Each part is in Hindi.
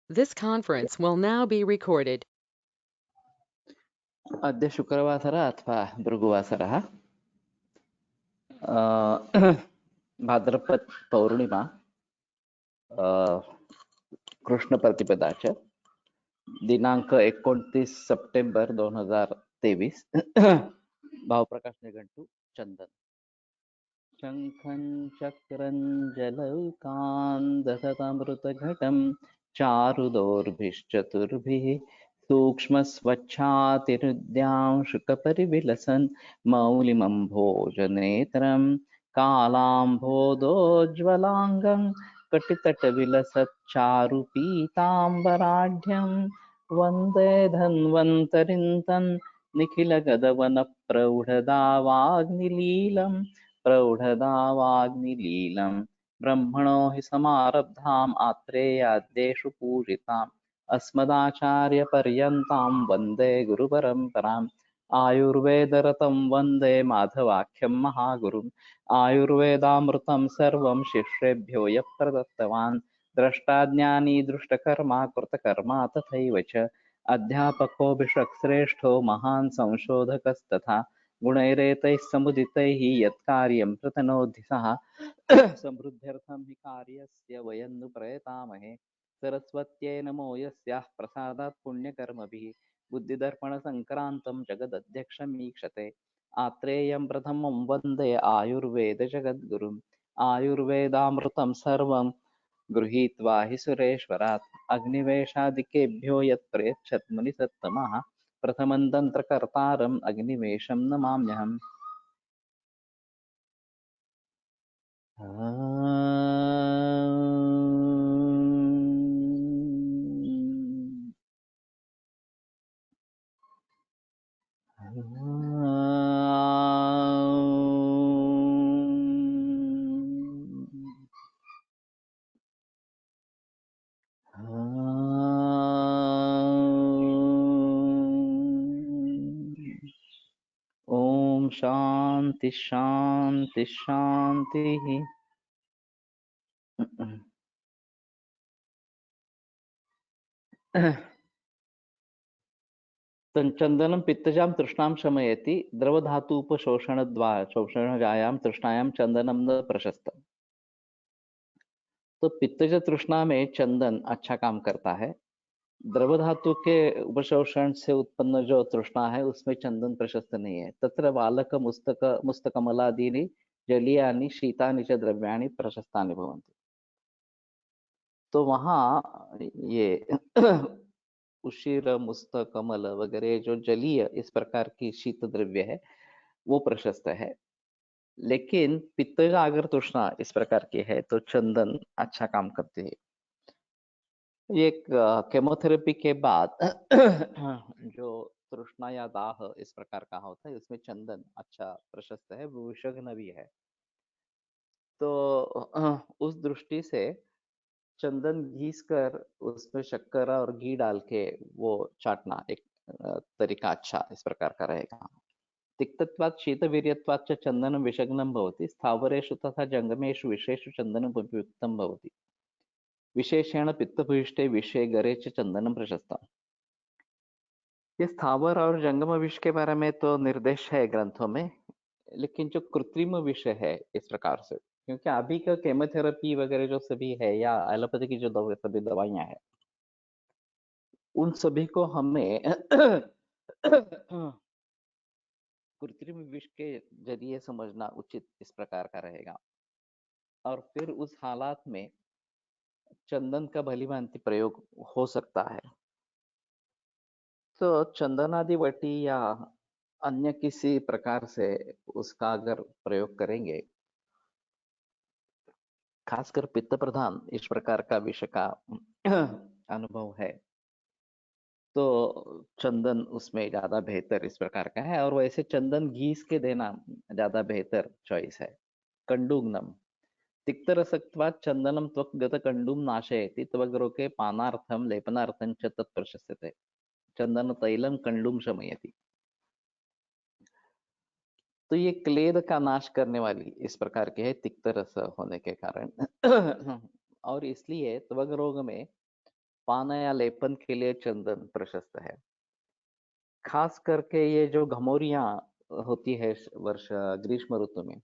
This conference will now be recorded. अद्य शुक्रवासरः अथवा भृगुवासरः भाद्रपद पौर्णिमा कृष्णप्रतिपदा च दिनांक 29 सप्टेंबर 2023 भावप्रकाश निघंटू चंदन शंखं चक्रं जलौकान्दसतमृतघटं चारुदोर्भिश्चतुर्भिः सूक्ष्मस्वच्छातिहृद्यां शुकपरिविलसन् मौलिमम्भोजनेत्रं कालाम्भोदोज्ज्वलाङ्गं कटितटविलसच्चारुपीताम्बराढ्यं वन्दे धन्वन्तरिं तन् निखिलगदवनप्रौढदावाग्निलीलम् प्रौढदावाग्निलीलं ब्रह्मणो हि समारब्धाम् आत्रेयाद्येषु पूजिताम् अस्मदाचार्यपर्यन्तां वन्दे गुरुपरम्पराम् आयुर्वेदरतं वन्दे माधवाख्यं महागुरुम् आयुर्वेदामृतं सर्वं शिष्येभ्यो यः प्रदत्तवान् द्रष्टाज्ञानी दृष्टकर्मा कृतकर्मा तथैव च अध्यापकोऽभिषक्श्रेष्ठो महान् संशोधकस्तथा गुणैरेतैः समुदितैः यत्कार्यं प्रतनोति सः समृद्ध्यर्थं हि कार्यस्य वयं नु प्रयतामहे सरस्वत्यै नमो यस्याः प्रसादात् पुण्यकर्मभिः बुद्धिदर्पणसङ्क्रान्तं जगदध्यक्षमीक्षते आत्रेयं प्रथमं वन्दे आयुर्वेदजगद्गुरुम् आयुर्वेदामृतं सर्वं गृहीत्वा हि सुरेश्वरात् अग्निवेशादिकेभ्यो यत्प्रयच्छत् मुनिसत्तमः प्रथमं तन्त्रकर्तारम् अग्निवेशं नमाम्यहम्। ओम शांति शांति शांति। चंदनं पित्तजां तृष्णां शमयति द्रवधातुपशोषणद्वारा शोषणजायां तृष्णायां चंदनं न प्रशस्तम्। तो पित्तज तृष्णा में चंदन अच्छा काम करता है। द्रव धातु के उपशोषण से उत्पन्न जो तृष्णा है उसमें चंदन प्रशस्त नहीं है। तत्र बालक मुस्तक मुस्तकमलादीनि जलीयानि शीतानि च द्रव्याणि प्रशस्तानि भवन्ति। तो वहाँ ये उशीर मुस्तक कमल वगैरह जो जलीय इस प्रकार की शीत द्रव्य है वो प्रशस्त है। लेकिन पित्तज अगर तृष्णा इस प्रकार की है तो चंदन अच्छा काम करती है। ये केमोथेरेपी के बाद जो तृष्णा या दाह इस प्रकार का होता है उसमें चंदन अच्छा प्रशस्त है, वो विषग्न भी है। तो उस दृष्टि से चंदन घिस कर उसमें शक्कर और घी डाल के वो चाटना एक तरीका अच्छा इस प्रकार का रहेगा। तिक्तत्वात् शीतवीर्यत्वात् च चन्दनं विषग्नं भवति स्थावरेषु तथा जङ्गमेषु विषेषु चन्दनम् उपयुक्तं भवति विशेषेण पित्तभूयिष्ठे विषे गरे च चंदनम प्रशस्तम। ये स्थावर और जंगम विष के बारे में तो निर्देश है ग्रंथों में, लेकिन जो कृत्रिम विषय है इस प्रकार से, क्योंकि अभी का केमोथेरेपी वगैरह जो सभी है या एलोपैथी की जो सभी दवाइयां हैं उन सभी को हमें कृत्रिम विष के जरिए समझना उचित इस प्रकार का रहेगा। और फिर उस हालात में चंदन का भलीभांति प्रयोग हो सकता है। तो चंदनादि वटी या अन्य किसी प्रकार से उसका अगर प्रयोग करेंगे, खासकर पित्त प्रधान इस प्रकार का विषय का अनुभव है तो चंदन उसमें ज्यादा बेहतर इस प्रकार का है। और वैसे चंदन घीस के देना ज्यादा बेहतर चॉइस है। कंडूग्नम तिक्तरसत्वात् चंदनम त्वक्गत कंडूम नाशयति त्वग्रोके पानार्थम लेपनार्थम च तत्प्रशस्यते चंदन तैलम कंडूम शमयति। तो ये क्लेद का नाश करने वाली इस प्रकार की है तिक्त रस होने के कारण और इसलिए त्वग रोग में पान या लेपन के लिए चंदन प्रशस्त है। खास करके ये जो घमौरियां होती है ग्रीष्म ऋतु में,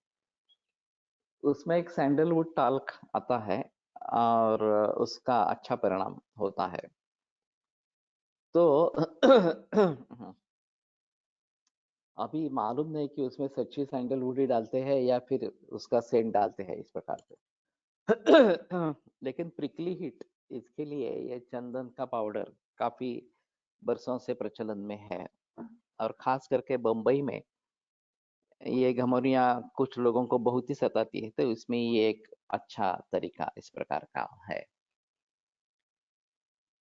उसमें एक सैंडलवुड टाल्क आता है और उसका अच्छा परिणाम होता है। तो अभी मालूम नहीं कि उसमें सच्ची सैंडलवुड ही डालते हैं या फिर उसका सेंट डालते हैं इस प्रकार से। लेकिन प्रिकली हीट, इसके लिए ये चंदन का पाउडर काफी बरसों से प्रचलन में है। और खास करके बम्बई में ये घमौरियां कुछ लोगों को बहुत ही सताती है, तो इसमें ये एक अच्छा तरीका इस प्रकार का है।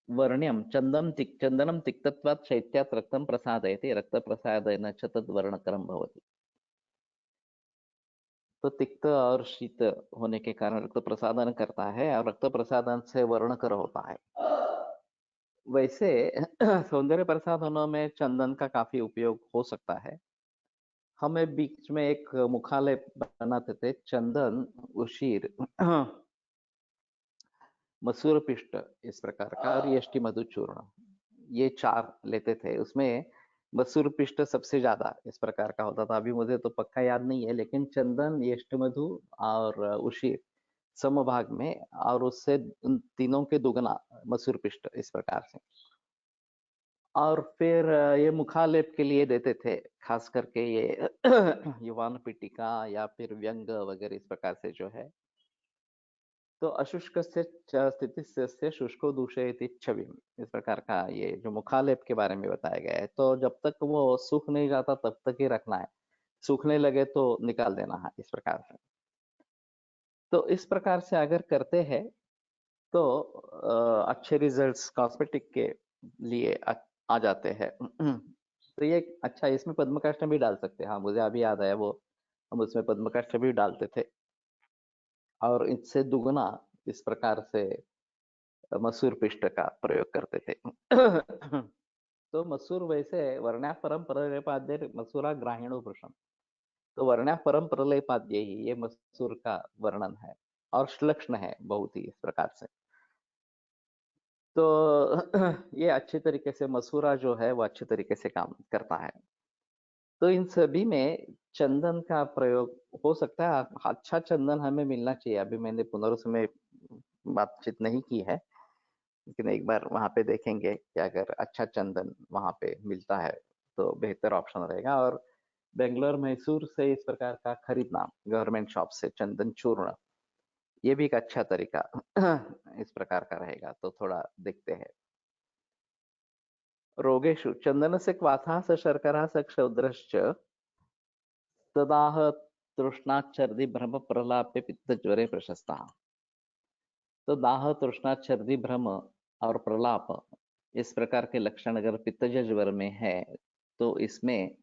वर्ण्यम चंदनम तिक्तत्वात् शैत्यात् रक्तं प्रसादयति, रक्तप्रसादेन च तद् वर्णकरं भवति। तो तिक्त और शीत होने के कारण रक्त प्रसादन करता है और रक्त प्रसादन से वर्णकर होता है। वैसे सौंदर्य प्रसाधनों में चंदन का काफी उपयोग हो सकता है। हमें बीच में एक मुखालेप बनाते थे, चंदन, उशीर, मसूर पिष्ट इस प्रकार का, और यष्टि मधु चूर्ण, ये 4 लेते थे। उसमें मसूर पिष्ट सबसे ज्यादा इस प्रकार का होता था। अभी मुझे तो पक्का याद नहीं है, लेकिन चंदन, यष्टि मधु और उशीर समभाग में, और उससे उन तीनों के दुगना मसूर पिष्ट इस प्रकार से। और फिर ये मुखालेप के लिए देते थे, खास करके ये युवान पिटिका या फिर व्यंग वगैरह इस प्रकार से जो है। तो अशुष्क से स्थिति से शुष्को दूषयति छवि, इस प्रकार का ये जो मुखालेप के बारे में बताया गया है। तो जब तक वो सूख नहीं जाता तब तक ही रखना है, सूखने लगे तो निकाल देना है इस प्रकार से। तो इस प्रकार से अगर करते हैं तो अच्छे रिजल्ट्स कॉस्मेटिक के लिए आ जाते हैं। तो ये अच्छा, इसमें पद्मकाष्ठ भी डाल सकते हैं। हाँ, मुझे अभी याद आया, वो हम उसमें पद्मकाष्ठ भी डालते थे और इससे दुगना इस प्रकार से मसूर पिष्ट का प्रयोग करते थे। तो मसूर वैसे वर्ण्या परम प्रलेपाद्य मसूरा ग्राहीणो वृषम, तो वर्ण्या परम प्रलेपाद्य ही ये मसूर का वर्णन है और श्लक्ष्ण है बहुत ही इस प्रकार से। तो ये अच्छे तरीके से मसूरा जो है वो अच्छे तरीके से काम करता है। तो इन सभी में चंदन का प्रयोग हो सकता है। अच्छा चंदन हमें मिलना चाहिए। अभी मैंने पुनरुस में बातचीत नहीं की है, लेकिन एक बार वहां पे देखेंगे कि अगर अच्छा चंदन वहां पे मिलता है तो बेहतर ऑप्शन रहेगा। और बेंगलोर, मैसूर से इस प्रकार का खरीदना गवर्नमेंट शॉप से चंदन चूर्ण, ये भी एक अच्छा तरीका इस प्रकार का रहेगा। तो थोड़ा देखते हैं। रोगेषु चंदनस्य क्वाथः स शर्करा स क्षौद्रश्च तदाह तृष्णाच्छर्दि भ्रम प्रलापे पित्तज्वरे प्रशस्तः। तो दाह, तृष्णा, छर्दी, भ्रम और प्रलाप, इस प्रकार के लक्षण अगर पित्तज ज्वर में है तो इसमें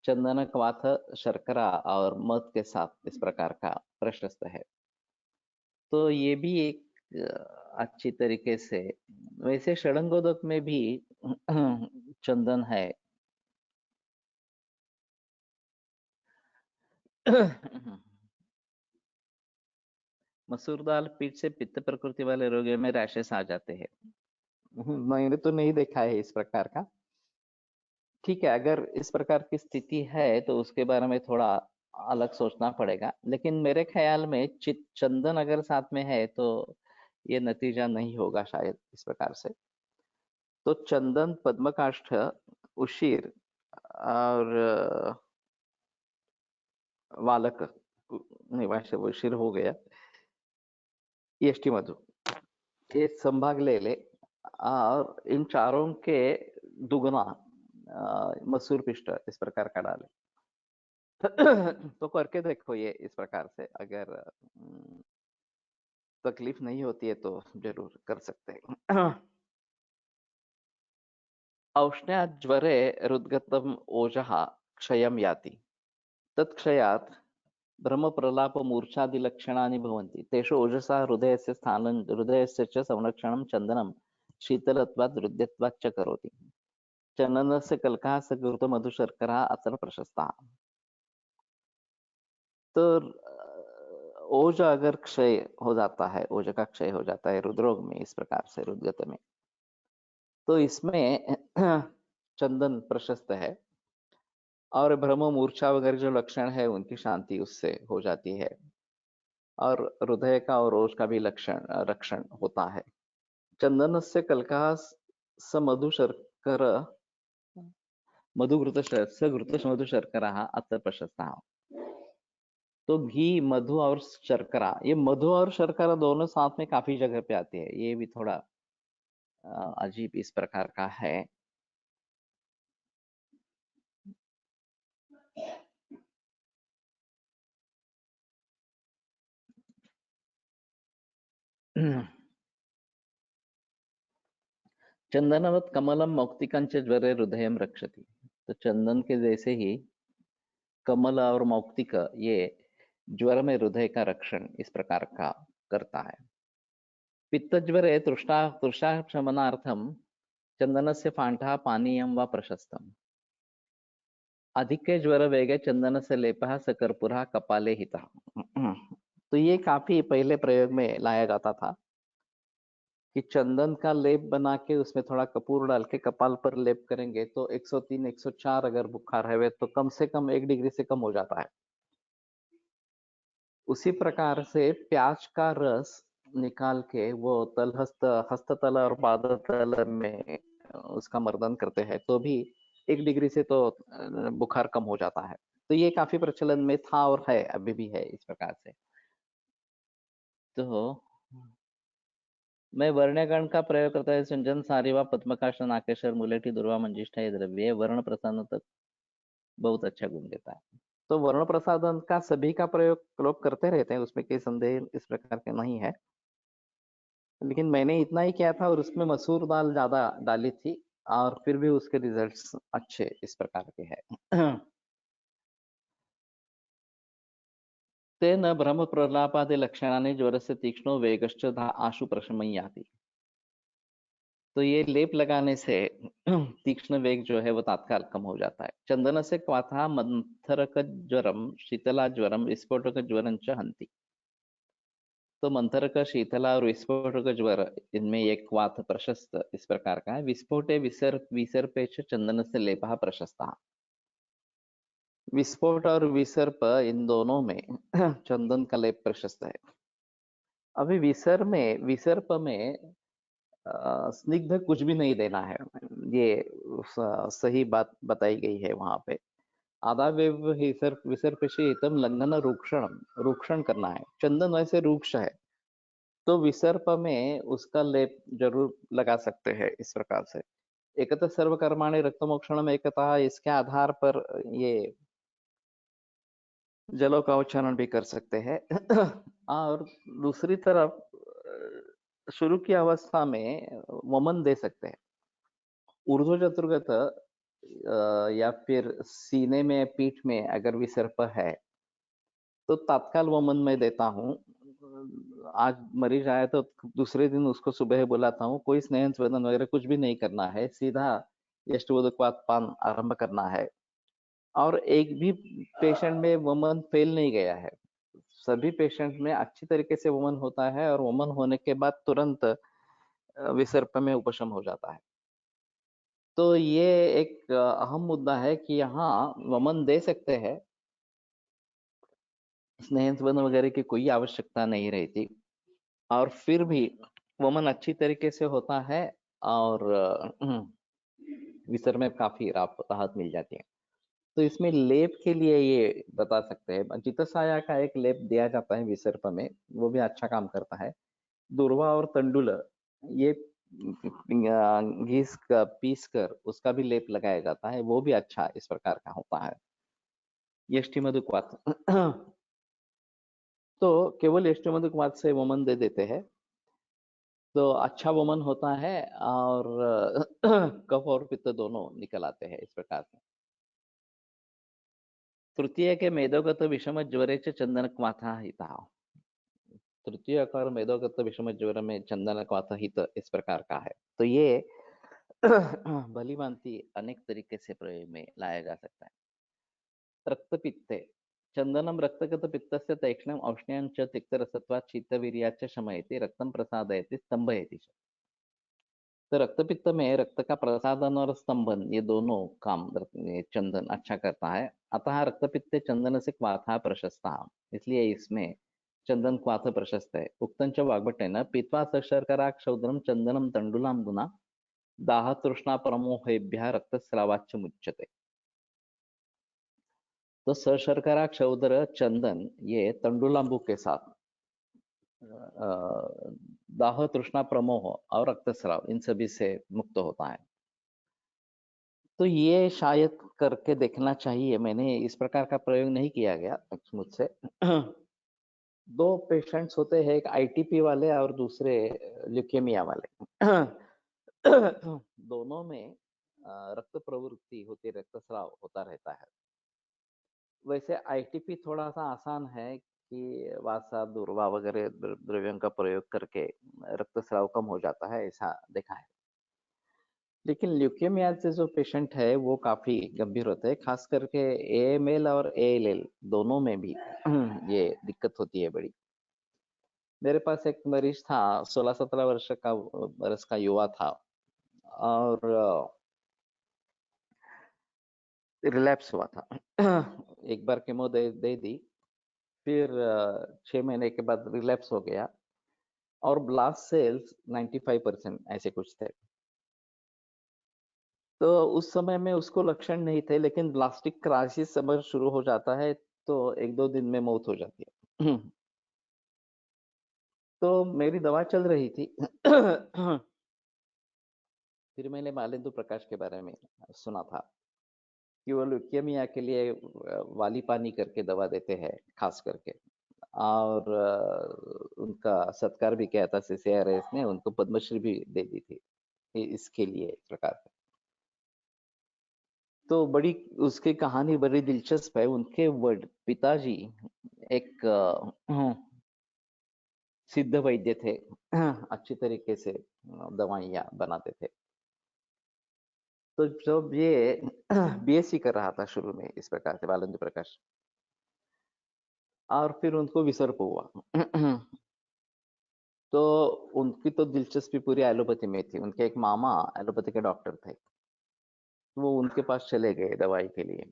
चंदन क्वाथ, शर्करा और मध के साथ इस प्रकार का प्रशस्त है। तो ये भी एक अच्छी तरीके से, वैसे षडंगोदक में भी चंदन है। मसूर दाल पीठ से पित्त प्रकृति वाले रोगियों में रैशेस आ जाते हैं। मैंने तो नहीं देखा है इस प्रकार का। ठीक है, अगर इस प्रकार की स्थिति है तो उसके बारे में थोड़ा अलग सोचना पड़ेगा, लेकिन मेरे ख्याल में चित चंदन अगर साथ में है तो ये नतीजा नहीं होगा शायद इस प्रकार से। तो चंदन, पद्मकाष्ठ, उशीर और वालक, नहीं वैसे उशीर हो गया, ईएसटी मधु, ये संभाग ले ले। और इन चारों के दुगना मसूर पिष्ट इस प्रकार का डाले। तो करके देखो ये इस प्रकार से। अगर तकलीफ नहीं होती है तो जरूर कर सकते हैं। औष्ण्यात् ज्वरे हृद्गतम् ओजः क्षयं याति, तत्क्षयात् भ्रमप्रलापमूर्च्छादिलक्षणानि भवन्ति। तेषु ओजसा हृदयस्य स्थानं, हृदयस्य च संरक्षणं चन्दनं शीतलत्वात् हृद्यत्वात् च करोति। चन्दनस्य कल्कः सकृतमधुशर्करा अत्र प्रशस्ता। तो ओज अगर क्षय हो जाता है, ओज का क्षय हो जाता है हृदरोग में इस प्रकार से, हृदगत में, तो इसमें चंदन प्रशस्त है और भ्रम मूर्छा वगैरह जो लक्षण है उनकी शांति उससे हो जाती है और हृदय का और रोष का भी रक्षण होता है। चंदनस्य कल्कः स मधु शर्कर मधुशर्करा अत्र प्रशस्तः। तो घी मधु और शर्करा, ये मधु और शर्करा दोनों साथ में काफी जगह पे आती है, ये भी थोड़ा अजीब इस प्रकार का है। चंदनवत कमलम मौक्तिकंच ज्वरे हृदयम रक्षति। तो चंदन के जैसे ही कमल और मौक्तिक ये ज्वर में हृदय का रक्षण इस प्रकार का करता है। पित्तज्वरे तृषा शमनार्थम चंदनस्य फाण्डः पानीयं वा प्रशस्तम्। अधिके ज्वर वेगे चंदनस्य लेपः स कर्पूरः कपाले हितः। तो ये काफी पहले प्रयोग में लाया जाता था कि चंदन का लेप बना के उसमें थोड़ा कपूर डाल के कपाल पर लेप करेंगे तो 103 104 अगर बुखार है तो कम से कम 1 डिग्री से कम हो जाता है। उसी प्रकार से प्याज का रस निकाल के वो हस्ततल और पादतल में उसका मर्दन करते हैं तो भी 1 डिग्री से तो बुखार कम हो जाता है। तो ये काफी प्रचलन में था और है, अभी भी है इस प्रकार से। तो मैं वर्ण्यगण का प्रयोग करता है। संजन सारिवा पद्मकाश नाकेश्वर मुलेठी दुर्वा मंजिष्ठा ये द्रव्य वर्ण प्रसादन तक बहुत अच्छा गुण देता है। तो वर्ण प्रसादन का सभी का प्रयोग लोग करते रहते हैं, उसमें कोई संदेह इस प्रकार के नहीं है, लेकिन मैंने इतना ही किया था और उसमें मसूर दाल ज्यादा डाली थी और फिर भी उसके रिजल्ट्स अच्छे इस प्रकार के हैं। तेन ब्रह्म प्रलापादि लक्षणानि ज्वरस्य तीक्ष्णो वेगश्च आशु प्रशमयति। तो ये लेप लगाने से तीक्ष्ण वेग जो है वो तात्काल कम हो जाता है। चंदन से क्वाथा मंथरक ज्वरम शीतला ज्वरम विस्फोटक ज्वरं च हन्ति। तो मंथरक शीतला और विस्फोटक ज्वर, इनमें एक क्वाथ प्रशस्त इस प्रकार का है। विस्फोटे विसर्पे च चंदन से लेपः प्रशस्तः। विस्फोट और विसर्प इन दोनों में चंदन का लेप प्रशस्त है। अभी विसर्प में स्निग्ध कुछ भी नहीं देना है, ये सही बात बताई गई है वहां पे। आदावेव विसर्पितम लंघन रूक्षण करना है। चंदन वैसे रूक्ष है तो विसर्प में उसका लेप जरूर लगा सकते हैं इस प्रकार से। एकतः सर्वकर्माणि रक्तमोक्षणम एकतः, इसके आधार पर ये जलों का उच्चारण भी कर सकते हैं। और दूसरी तरफ शुरू की अवस्था में वमन दे सकते हैं। ऊर्ध्व चतुर्गत या फिर सीने में पीठ में अगर विसर्प है तो तत्काल वमन मैं देता हूँ। आज मरीज आया तो दूसरे दिन उसको सुबह बुलाता हूँ, कोई स्नेहन स्वेदन वगैरह कुछ भी नहीं करना है, सीधा यष्टोदकवात पान आरंभ करना है। और एक भी पेशेंट में वमन फेल नहीं गया है, सभी पेशेंट में अच्छी तरीके से वमन होता है और वमन होने के बाद तुरंत विसर्प में उपशम हो जाता है। तो ये एक अहम मुद्दा है कि यहाँ वमन दे सकते हैं, स्नेह संबंध वगैरह की कोई आवश्यकता नहीं रहती और फिर भी वमन अच्छी तरीके से होता है और विसर में काफी राहत मिल जाती है। तो इसमें लेप के लिए ये बता सकते हैं, चितसाया का एक लेप दिया जाता है विसर्प में, वो भी अच्छा काम करता है। दुर्वा और तंडुल ये घिस का पीस कर उसका भी लेप लगाया जाता है, वो भी अच्छा इस प्रकार का होता है। यष्टि मधुक्वाथ तो केवल यष्टि मधुक्वाथ से वमन दे देते हैं तो अच्छा वमन होता है और कफ और पित्त दोनों निकल आते हैं इस प्रकार से। तृतीय के मेदोगत विषम ज्वरे च चंदन क्वाथा हिता। तृतीय का मेदोगत विषम ज्वर में चंदन क्वाथा हित इस प्रकार का है। तो ये भली भांति अनेक तरीके से प्रयोग में लाया जा सकता है। रक्तपित्ते चंदनम रक्तगत पित्तस्य तैक्ष्णम औष्ण्यं च तिक्तरसत्वात् शीतवीर्याच्च शमयति रक्तं प्रसादयति स्तंभयति च। तो रक्तपित्त में रक्त का प्रसादन और स्तंभन ये दोनों काम ये चंदन अच्छा करता है। अतः रक्तपित्ते चंदनस्य क्वाथः प्रशस्तः, इसलिए इसमें चंदन क्वाथ प्रशस्त है। उक्तंच वाग्भट्टेन पीत्वा सशर्करा क्षौद्रम चंदनम तंडुलाम गुना दाह तृष्णा प्रमोहेभ्यः रक्तस्रावाच्च मुच्यते। तो सशर्करा क्षौद्र चंदन ये तंडुलांबू के साथ दाह तृष्णा प्रमोह और रक्तस्राव इन सभी से मुक्त होता है। तो ये शायद करके देखना चाहिए। मैंने इस प्रकार का प्रयोग नहीं किया गया मुझसे। दो पेशेंट्स होते हैं, एक आईटीपी वाले और दूसरे ल्यूकेमिया वाले। दोनों में रक्त प्रवृत्ति होती, रक्तस्राव होता रहता है। वैसे आईटीपी थोड़ा सा आसान है कि वासा दूर्वा वगैरह द्रव्यों का प्रयोग करके रक्तस्राव कम हो जाता है, ऐसा देखा है। लेकिन ल्यूकेमिया से जो पेशेंट है वो काफी गंभीर होते हैं, खास करके एएमएल और एएलएल दोनों में भी ये दिक्कत होती है बड़ी। मेरे पास एक मरीज था, 16-17 वर्ष का युवा था और रिलैप्स हुआ था। एक बार केमो दे दी, फिर 6 महीने के बाद रिलैप्स हो गया और ब्लास्ट सेल्स 95% ऐसे कुछ थे। तो उस समय में उसको लक्षण नहीं थे, लेकिन ब्लास्टिक क्राइसिस अगर शुरू हो जाता है तो 1-2 दिन में मौत हो जाती है। तो मेरी दवा चल रही थी। फिर मैंने मालेंद्र प्रकाश के बारे में सुना था कि वो ल्यूकेमिया के लिए वाली पानी करके दवा देते हैं खास करके, और उनका सत्कार भी किया था सीसीआरएस ने, उनको पद्मश्री भी दे दी थी इसके लिए, इस प्रकार से। तो बड़ी उसकी कहानी बड़ी दिलचस्प है। उनके पिताजी एक सिद्ध वैद्य थे, अच्छी तरीके से दवाइयाँ बनाते थे। तो जब ये बीएससी कर रहा था शुरू में इस प्रकार से बालेंद्र प्रकाश, और फिर उनको विसर्प हुआ। तो उनकी तो दिलचस्पी पूरी एलोपैथी में थी। उनके एक मामा एलोपैथी के डॉक्टर थे, वो उनके पास चले गए दवाई के लिए।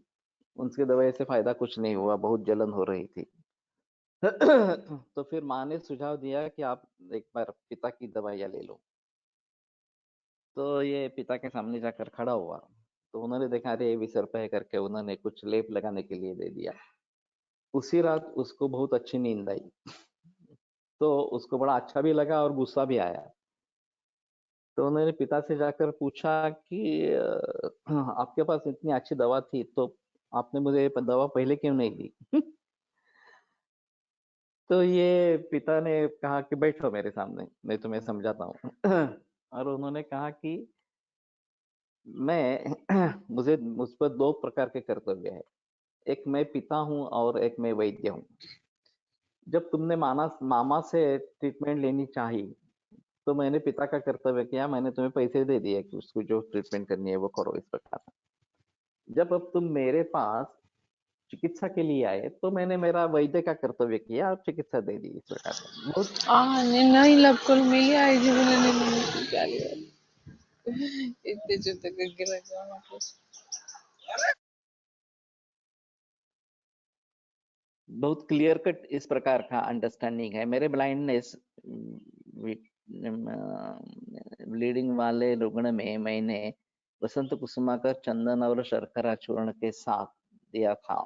उनकी दवाई से फायदा कुछ नहीं हुआ, बहुत जलन हो रही थी। तो फिर माँ ने सुझाव दिया कि आप एक बार पिता की दवाइयाँ ले लो। तो ये पिता के सामने जाकर खड़ा हुआ, तो उन्होंने देखा अरे ये विसर्प है करके उन्होंने कुछ लेप लगाने के लिए दे दिया। उसी रात उसको बहुत अच्छी नींद आई। तो उसको बड़ा अच्छा भी लगा और गुस्सा भी आया। तो उन्होंने पिता से जाकर पूछा कि आपके पास इतनी अच्छी दवा थी तो आपने मुझे दवा पहले क्यों नहीं दी? तो ये पिता ने कहा कि बैठो मेरे सामने, मैं तुम्हें समझाता हूँ। और उन्होंने कहा कि मैं मुझ पर दो प्रकार के कर्तव्य है, एक मैं पिता हूँ और एक मैं वैद्य हूँ। जब तुमने मामा से ट्रीटमेंट लेनी चाहिए तो मैंने पिता का कर्तव्य किया, मैंने तुम्हें पैसे दे दिए कि उसको जो ट्रीटमेंट करनी है वो करो, इस प्रकार। जब अब तुम मेरे पास चिकित्सा के लिए आए तो मैंने मेरा वैद्य का कर्तव्य किया और चिकित्सा दे दी, इस प्रकार से। बहुत nila colmilla y yo no necesitaría este yo te que la cosa बहुत क्लियर कट इस प्रकार का अंडरस्टैंडिंग है। मेरे ब्लाइंडनेस ब्लीडिंग वाले रुग्ण में मैंने वसंत कुसुमाकर चंदन और शर्करा चूर्ण के साथ दिया था,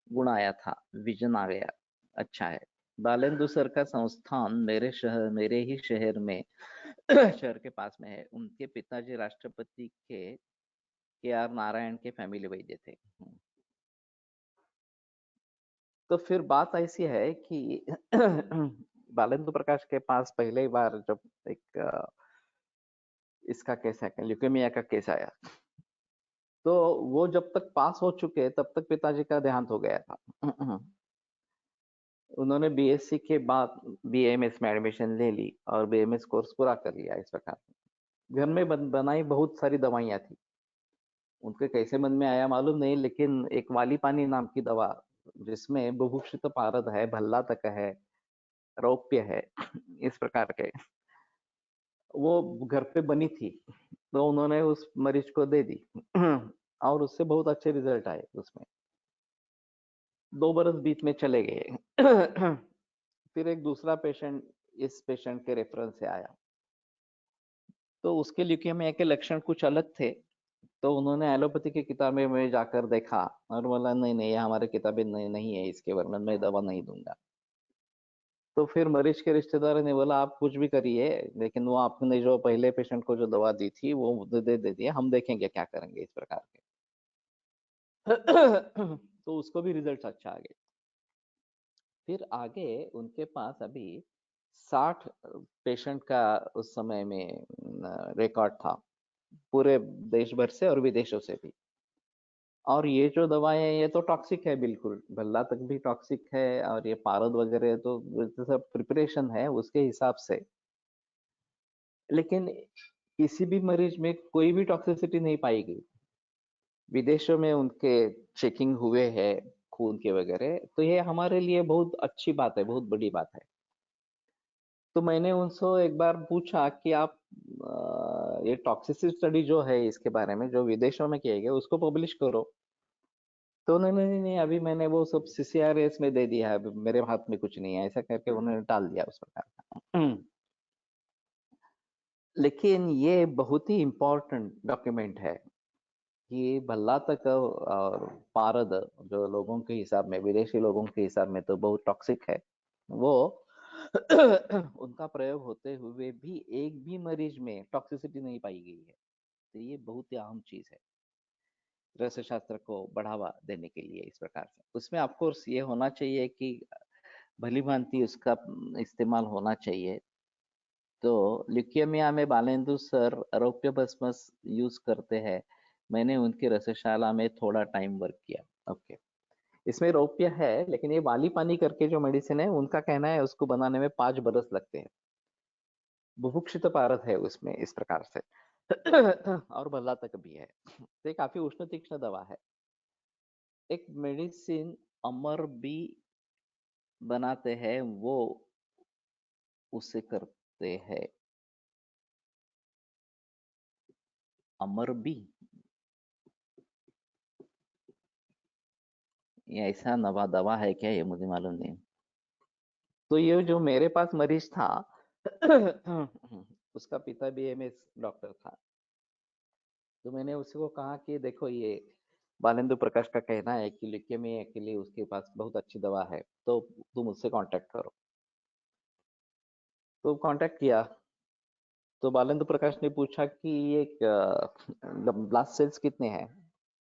गुण आया था, विजन आ गया। अच्छा है। बालेंदु सर का संस्थान मेरे ही शहर में शहर के पास में है। उनके पिताजी राष्ट्रपति के आर नारायण के फैमिली वैद्य थे। तो फिर बात ऐसी है कि बालेंद्र प्रकाश के पास पहले बार जब एक इसका केस है, ल्यूकेमिया का केस आया, तो वो जब तक पास हो चुके तब तक पिताजी का देहांत हो गया था। उन्होंने बीएससी के बाद बीएमएस में एडमिशन ले ली और बीएमएस कोर्स पूरा कर लिया। इस प्रकार घर में बनाई बहुत सारी दवाइयाँ थी। उनके कैसे मन में आया मालूम नहीं, लेकिन एक वाली पानी नाम की दवा जिसमें बुभुक्षित पारद है, भल्ला तक है, रौप्य है, इस प्रकार के वो घर पे बनी थी, तो उन्होंने उस मरीज को दे दी और उससे बहुत अच्छे रिजल्ट आए उसमें। 2 बरस बीच में चले गए। फिर एक दूसरा पेशेंट इस पेशेंट के रेफरेंस से आया, तो उसके ल्यूकेमिया के लक्षण कुछ अलग थे। तो उन्होंने एलोपैथी की किताबें में जाकर देखा और बोला नहीं नहीं, ये हमारे किताबें नहीं है, इसके वर्णन में दवा नहीं दूंगा। तो फिर मरीज के रिश्तेदार ने बोला आप कुछ भी करिए, लेकिन वो आपने जो पहले पेशेंट को जो दवा दी थी वो दे दिए, हम देखेंगे क्या करेंगे इस प्रकार के। तो उसको भी रिजल्ट अच्छा आ गए। फिर आगे उनके पास अभी 60 पेशेंट का उस समय में रिकॉर्ड था, पूरे देश भर से और विदेशों से भी। और ये जो दवाएं ये तो टॉक्सिक है, बिल्कुल भल्ला तक भी टॉक्सिक है, और ये पारद वगैरह तो सब प्रिपरेशन है उसके हिसाब से। लेकिन किसी भी मरीज में कोई भी टॉक्सिसिटी नहीं पाई गई। विदेशों में उनके चेकिंग हुए हैं खून के वगैरह, तो ये हमारे लिए बहुत अच्छी बात है, बहुत बड़ी बात है। तो मैंने उनसे एक बार पूछा कि आप ये टॉक्सिसिटी स्टडी जो है इसके बारे में जो विदेशों में किए गए उसको पब्लिश करो। तो उन्होंने नहीं, अभी मैंने वो सब CCRS में दे दिया है, अभी मेरे हाथ में कुछ नहीं है, ऐसा करके उन्होंने टाल दिया उस प्रकार का। लेकिन ये बहुत ही इम्पोर्टेंट डॉक्यूमेंट है कि भल्ला तक और पारद जो लोगों के हिसाब में, विदेशी लोगों के हिसाब में तो बहुत टॉक्सिक है वो। उनका प्रयोग होते हुए भी एक भी मरीज में टॉक्सिसिटी नहीं पाई गई है। तो ये बहुत ही अहम चीज है रसायन शास्त्र को बढ़ावा देने के लिए इस प्रकार से। उसमें ऑफकोर्स ये होना चाहिए कि भली भांति उसका इस्तेमाल होना चाहिए। तो ल्यूकेमिया में बालेंदु सर आरोग्य भस्मस यूज करते हैं, मैंने उनकी रसशाला में थोड़ा टाइम वर्क किया। ओके, इसमें रौप्य है, लेकिन ये वाली पानी करके जो मेडिसिन है उनका कहना है उसको बनाने में 5 बरस लगते हैं। बुभुक्षित पारद है उसमें इस प्रकार से। और भल्ला तक भी है। तो ये काफी उष्ण तीक्ष्ण दवा है। एक मेडिसिन अमर बी बनाते हैं, वो उसे करते हैं अमर बी। ये ऐसा नवा दवा है क्या, ये मुझे मालूम नहीं। तो ये जो मेरे पास मरीज था उसका पिता भी MS डॉक्टर था। तो मैंने उसको कहा कि देखो ये बालेंदु प्रकाश का कहना है कि ल्यूकेमिया के लिए उसके पास बहुत अच्छी दवा है, तो तुम उससे कांटेक्ट करो। तो कांटेक्ट किया, तो बालेंदु प्रकाश ने पूछा कि ये ब्लास्ट सेल्स कितने हैं।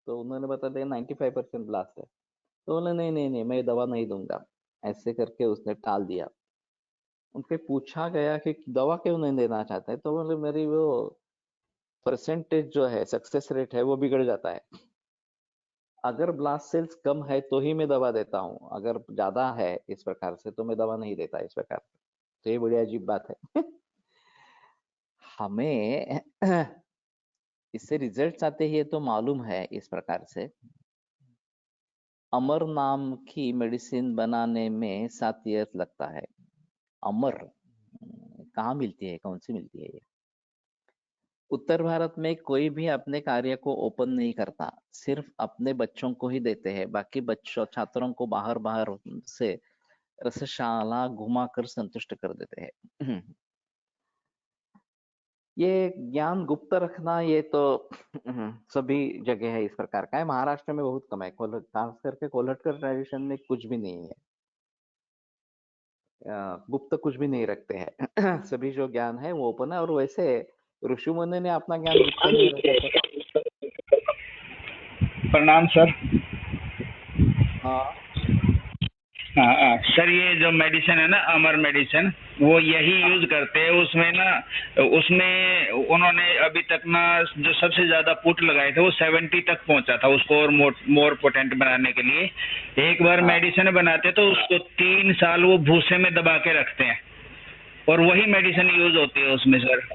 तो उन्होंने बता दिया 95% ब्लास्ट है। तो बोले नहीं नहीं नहीं, मैं दवा नहीं दूंगा, ऐसे करके उसने टाल दिया। उनसे पूछा गया कि दवा क्यों नहीं देना चाहते हैं, तो बोले मेरी वो परसेंटेज जो है, सक्सेस रेट है, वो बिगड़ जाता है। अगर ब्लास्ट सेल्स कम है तो ही मैं दवा देता हूँ, अगर ज्यादा है इस प्रकार से तो मैं दवा नहीं देता इस प्रकार से। तो ये बड़ी अजीब बात है। हमें इससे रिजल्ट्स आते ही तो मालूम है इस प्रकार से। अमर नाम की मेडिसिन बनाने में 7 ईयर्स लगता है। अमर कहाँ मिलती है, कौन सी मिलती है ये? उत्तर भारत में कोई भी अपने कार्य को ओपन नहीं करता, सिर्फ अपने बच्चों को ही देते हैं, बाकी बच्चों छात्रों को बाहर बाहर से रसशाला घुमाकर संतुष्ट कर देते हैं। ये ज्ञान गुप्त रखना ये तो सभी जगह है इस प्रकार का है। महाराष्ट्र में बहुत कम है, खास करके कोल्हटकर ट्रेडिशन में कुछ भी नहीं है, गुप्त कुछ भी नहीं रखते हैं। सभी जो ज्ञान है वो ओपन है। और वैसे ऋषि मुनि ने अपना ज्ञान गुप्त नहीं रखा। प्रणाम सर। हाँ हाँ सर, ये जो मेडिसिन है ना, अमर मेडिसिन, वो यही यूज करते हैं। उसमें ना, उसमें उन्होंने अभी तक ना जो सबसे ज्यादा पुट लगाए थे वो 70 तक पहुंचा था उसको, और मोर पोटेंट बनाने के लिए। एक बार मेडिसिन बनाते तो उसको 3 साल वो भूसे में दबा के रखते हैं, और वही मेडिसिन यूज होती है उसमें सर।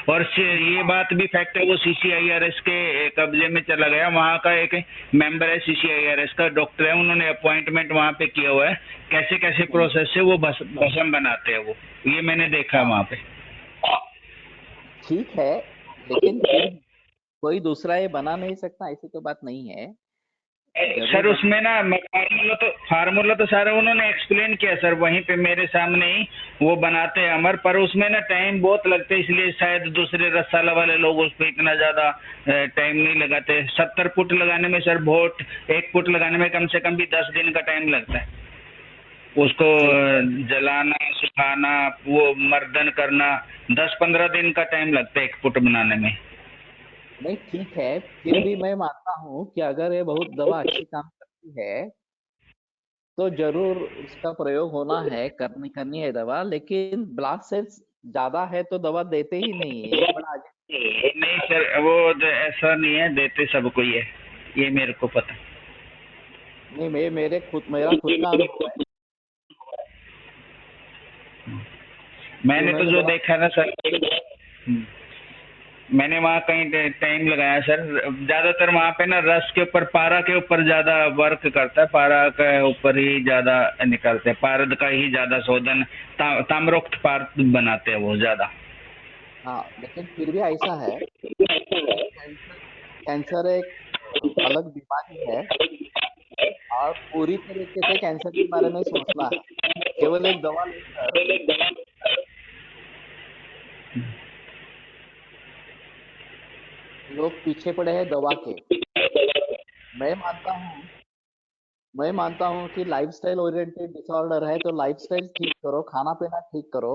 और ये बात भी फैक्ट है, वो CCIRS के कब्जे में चला गया। वहाँ का एक मेंबर है CCIRS का, डॉक्टर है, उन्होंने अपॉइंटमेंट वहाँ पे किया हुआ है। कैसे कैसे प्रोसेस से वो भस्म बनाते हैं वो, ये मैंने देखा है वहाँ पे। ठीक है, लेकिन फिर भी कोई दूसरा ये बना नहीं सकता, ऐसी तो बात नहीं है। सर जरूर उसमें ना फार्मूला तो सारा उन्होंने एक्सप्लेन किया सर, वहीं पे मेरे सामने ही वो बनाते हैं अमर, पर उसमें ना टाइम बहुत लगता है, इसलिए शायद दूसरे रसाला वाले लोग उस पर इतना ज्यादा टाइम नहीं लगाते। 70 फुट लगाने में सर बहुत, 1 फुट लगाने में कम से कम भी 10 दिन का टाइम लगता है। उसको जलाना, सुखाना, वो मर्दन करना, 10-15 दिन का टाइम लगता है 1 फुट बनाने में। नहीं, ठीक है, फिर भी मैं मानता हूँ कि अगर ये बहुत दवा अच्छी काम करती है तो जरूर उसका प्रयोग होना है, करनी करनी है दवा, लेकिन ब्लास्ट सेल्स ज्यादा है तो दवा देते ही नहीं है, ये बड़ा नहीं सर, वो ऐसा नहीं है, देते सबको ही है, ये मेरे को पता। नहीं, मेरा खुद का अनुभव है कि मैंने तो उन्होंने जो दवा। देखा ना सर, मैंने वहाँ कहीं टाइम लगाया सर, ज्यादातर वहाँ पे ना रस के ऊपर, पारा के ऊपर ज्यादा वर्क करता है, पारा के ऊपर ही ज्यादा निकलते हैं, पारद का ही ज्यादा शोधन, ताम्रोक्त पारद बनाते हैं वो ज्यादा। हाँ, लेकिन फिर भी ऐसा है, कैंसर कैंसर एक अलग बीमारी है और पूरी तरीके से कैंसर के बारे में सोचना है, केवल एक दवा लेकर लोग पीछे पड़े हैं दवा के। मैं मानता हूँ मैं मानता हूँ कि लाइफस्टाइल ओरिएंटेड डिसऑर्डर है तो लाइफस्टाइल ठीक करो, खाना पीना ठीक करो,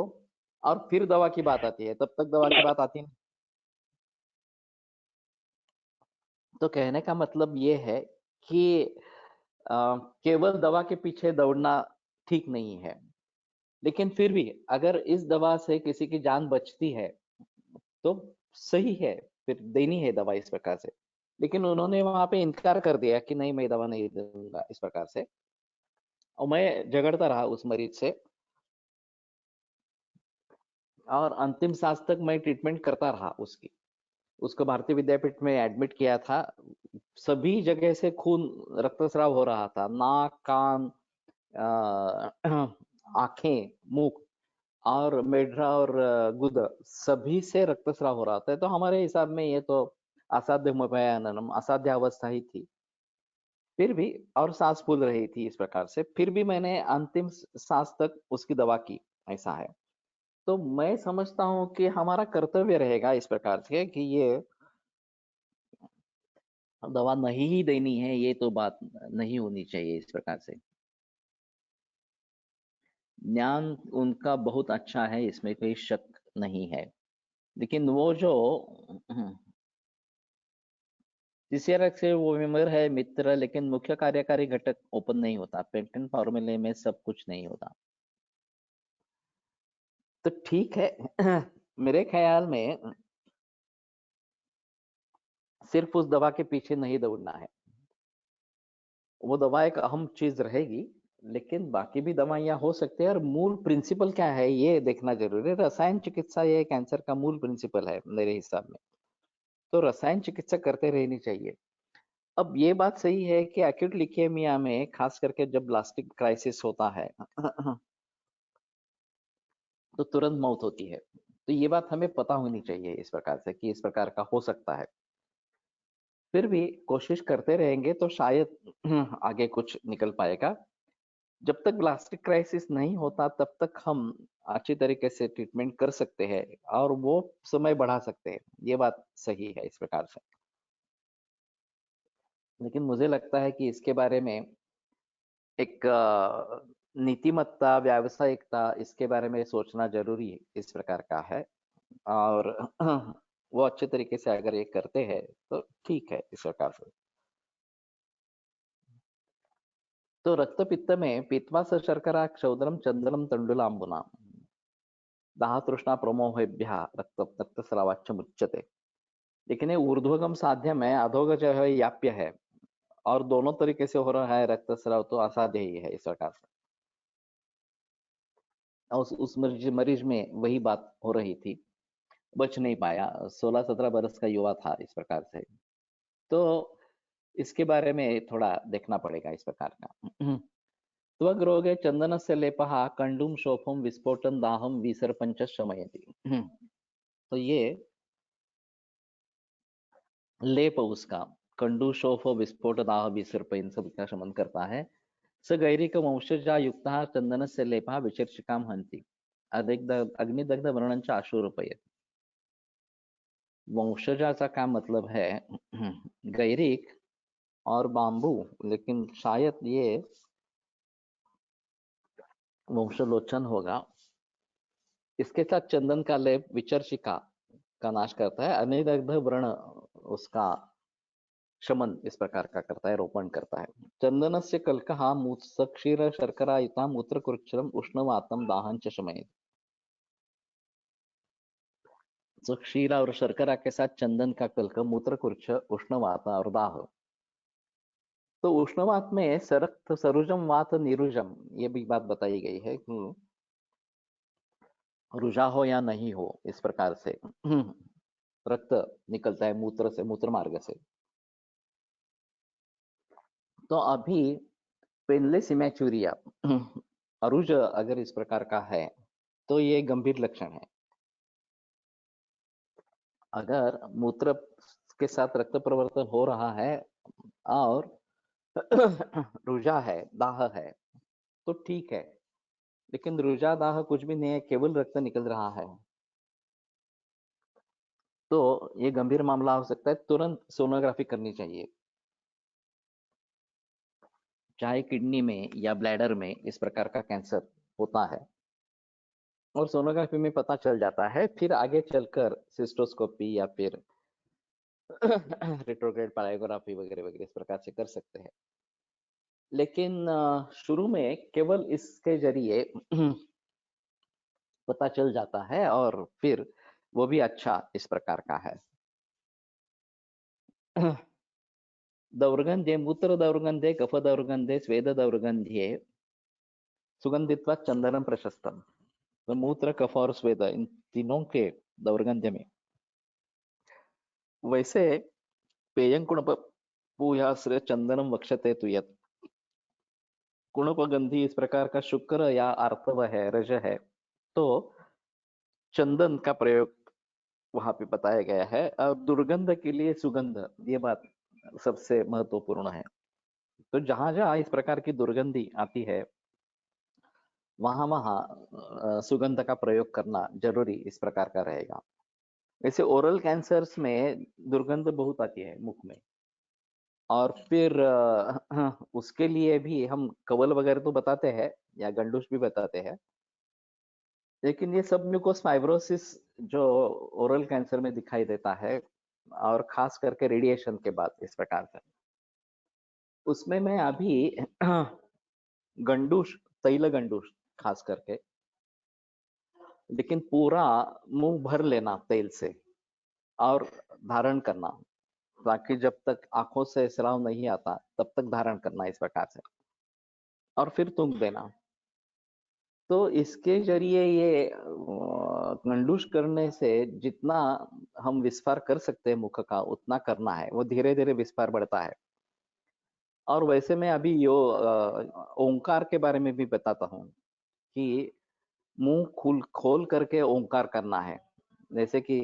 और फिर दवा की बात आती है, तब तक दवा की बात आती नहीं। तो कहने का मतलब ये है कि केवल दवा के पीछे दौड़ना ठीक नहीं है, लेकिन फिर भी अगर इस दवा से किसी की जान बचती है तो सही है, फिर देनी है दवा इस प्रकार से। लेकिन उन्होंने वहां पे इनकार कर दिया कि नहीं, मैं दवा नहीं दूंगा इस प्रकार से, और मैं झगड़ता रहा उस मरीज से, और अंतिम सांस तक मैं ट्रीटमेंट करता रहा उसकी। उसको भारतीय विद्यापीठ में एडमिट किया था, सभी जगह से खून, रक्तस्राव हो रहा था, नाक, कान, आंखें, मुंह और मेढरा और गुदा, सभी से रक्तस्राव हो रहा था। तो हमारे हिसाब में ये तो असाध्य भयानम, असाध्य अवस्था ही थी। फिर भी, और सांस फूल रही थी इस प्रकार से, फिर भी मैंने अंतिम सांस तक उसकी दवा की, ऐसा है। तो मैं समझता हूँ कि हमारा कर्तव्य रहेगा इस प्रकार से कि ये दवा नहीं ही देनी है, ये तो बात नहीं होनी चाहिए इस प्रकार से। ज्ञान उनका बहुत अच्छा है, इसमें कोई शक नहीं है, लेकिन वो जो सीसीआरएक्स से वो मेंबर है मित्र, लेकिन मुख्य कार्यकारी घटक ओपन नहीं होता, पेटेंट फॉर्मूले में सब कुछ नहीं होता। तो ठीक है, मेरे ख्याल में सिर्फ उस दवा के पीछे नहीं दौड़ना है, वो दवा एक अहम चीज रहेगी, लेकिन बाकी भी दवाइयां हो सकती है, और मूल प्रिंसिपल क्या है ये देखना जरूरी है। रसायन चिकित्सा ये कैंसर का मूल प्रिंसिपल है मेरे हिसाब में, तो रसायन चिकित्सा करते रहनी चाहिए। अब ये बात सही है कि एक्यूट लिकेमिया में खास करके जब ब्लास्टिक क्राइसिस होता है तो तुरंत मौत होती है, तो ये बात हमें पता होनी चाहिए इस प्रकार से कि इस प्रकार का हो सकता है। फिर भी कोशिश करते रहेंगे तो शायद आगे कुछ निकल पाएगा। जब तक ब्लास्टिक क्राइसिस नहीं होता तब तक हम अच्छी तरीके से ट्रीटमेंट कर सकते हैं और वो समय बढ़ा सकते हैं, ये बात सही है इस प्रकार से। लेकिन मुझे लगता है कि इसके बारे में एक नीतिमत्ता, व्यावसायिकता, इसके बारे में सोचना जरूरी इस प्रकार का है, और वो अच्छे तरीके से अगर ये करते हैं तो ठीक है इस प्रकार से। तो रक्तपित्त में पीत्वास शर्करा क्षौद्रम चंद्रम तंडुलांबुना दाह तृष्णा प्रमोहेभ्य रक्तस्रावाच्च मुच्यते। लेकिन ये ऊर्ध्वगम साध्य में, अधोगज है याप्य है, और दोनों तरीके से हो रहा है रक्तस्राव, तो असाध्य ही है इस प्रकार से। उस मरीज में वही बात हो रही थी, बच नहीं पाया, 16-17 बरस का युवा था इस प्रकार से। तो इसके बारे में थोड़ा देखना पड़ेगा इस प्रकार का। त्वग रोगे चंदन से लेपहा कंडुम शोफम विस्फोटन दाहम विसर्पंच शमयति। तो ये लेप उसका कंडूशोफ विस्फोट दाह विसर्प इन सब का शमन करता है। स गैरिक वंशजा युक्त चंदन से लेपा विचर्षिकाम हंति अग्निदग्ध वर्णंचा अशूरपयत। वंशजाचा क्या मतलब है? गैरिक और बांबू, लेकिन शायद ये वंशलोचन होगा। इसके साथ चंदन का लेप विचर्षिका का नाश करता है, अनिदग्ध व्रण उसका शमन इस प्रकार का करता है, रोपण करता है। चंदन से कल्कहा क्षीर शर्करा युता मूत्र कुरुक्षरम उष्णवातम दाहंच शमयेत्। तो क्षीर और शर्करा के साथ चंदन का कल्क, मूत्र कुरुक्ष, उष्णवात और दाह। तो उष्णवात में सरक्त सरुजम वात निरुजम, ये भी बात बताई गई है कि रुझा हो या नहीं हो, इस प्रकार से रक्त निकलता है मूत्र से, मूत्र मार्ग से। तो अभी पेनले सिमेचुरिया अरुज अगर इस प्रकार का है तो ये गंभीर लक्षण है। अगर मूत्र के साथ रक्त प्रवर्तन हो रहा है और रुझा है, दाह है, तो ठीक है। लेकिन रुझा दाह कुछ भी नहीं है, केवल रक्त निकल रहा है, तो ये गंभीर मामला हो सकता है। तुरंत सोनोग्राफी करनी चाहिए, चाहे किडनी में या ब्लैडर में इस प्रकार का कैंसर होता है और सोनोग्राफी में पता चल जाता है। फिर आगे चलकर सिस्टोस्कोपी या फिर रेट्रोग्रेड पालायोग्राफी वगैरह वगैरह इस प्रकार से कर सकते हैं। लेकिन शुरू में केवल इसके जरिए पता चल जाता है और फिर वो भी अच्छा इस प्रकार का है। दौर्गंध्य, मूत्र दौर्गंध्य, कफ दौर्गंध्य, स्वेद दौर्गंध्य सुगंधित्वा चंदनम प्रशस्तम। तो मूत्र, कफ और स्वेद इन तीनों के दौर्गंध्य में वैसे पेयं कुणप पूयाश्रय चंदनम वक्षते तुयत। कुणपगंधी इस प्रकार का शुक्र या आर्तव है, रज है, तो चंदन का प्रयोग वहां पे बताया गया है। और दुर्गंध के लिए सुगंध, ये बात सबसे महत्वपूर्ण है। तो जहां जहां इस प्रकार की दुर्गंधी आती है वहां वहां सुगंध का प्रयोग करना जरूरी इस प्रकार का रहेगा। वैसे ओरल कैंसर्स में दुर्गंध बहुत आती है मुख में, और फिर उसके लिए भी हम कवल वगैरह तो बताते हैं या गंडूस भी बताते हैं, लेकिन ये सब म्यूकोस फाइब्रोसिस जो ओरल कैंसर में दिखाई देता है और खास करके रेडिएशन के बाद इस प्रकार से, उसमें मैं अभी गंडूस, तैल गंडूस खास करके, लेकिन पूरा मुंह भर लेना तेल से और धारण करना, ताकि जब तक आंखों से स्राव नहीं आता तब तक धारण करना इस प्रकार से, और फिर थूक देना। तो इसके जरिए ये गंडूस करने से जितना हम विस्फार कर सकते हैं मुख का उतना करना है, वो धीरे धीरे विस्फार बढ़ता है। और वैसे मैं अभी यो ओंकार के बारे में भी बताता हूँ कि मुंह खोल करके ओंकार करना है, जैसे कि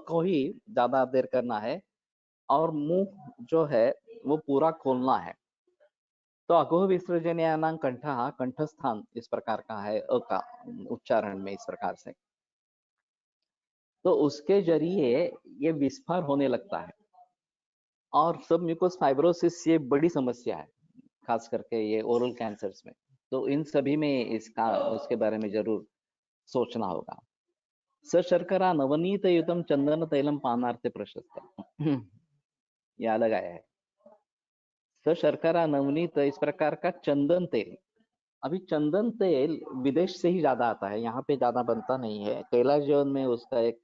को ही ज्यादा देर करना है और मुंह जो है वो पूरा खोलना है। तो अगोह विसर्जन कंठा, कंठस्थान इस प्रकार का है अ का उच्चारण में इस प्रकार से, तो उसके जरिए ये विस्फार होने लगता है। और सब म्यूकोस फाइब्रोसिस ये बड़ी समस्या है, खास करके ये ओरल कैंसर्स में। तो इन सभी में इसका उसके बारे में जरूर सोचना होगा। स शर्करा नवनीत युतम चंदन तैलम पानार्थे प्रशस्त, ये अलग आया है। स शर्करा नवनीत इस प्रकार का चंदन तेल, अभी चंदन तेल विदेश से ही ज्यादा आता है, यहाँ पे ज्यादा बनता नहीं है। कैलाजीवन में उसका एक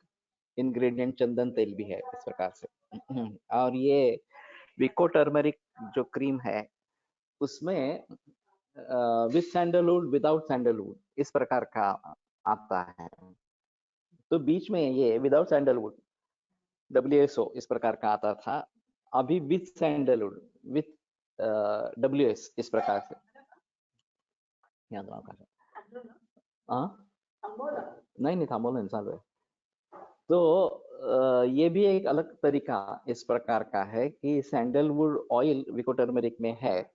इंग्रेडिएंट चंदन तेल भी है इस प्रकार से। और ये विको टर्मरिक जो क्रीम है उसमें विद सैंडलवुड, विदाउट सैंडलवुड इस प्रकार का आता है। तो बीच में ये विदाउट सैंडलवुड WSO इस प्रकार का आता था, अभी विथ सैंडलवुड विथ WS इस प्रकार से। यहाँ तो आकाश हाँ नहीं थांबवलं नाही, चालू आहे. तो ये भी एक अलग तरीका इस प्रकार का है कि सैंडलवुड ऑयल विको टर्मरिक में है,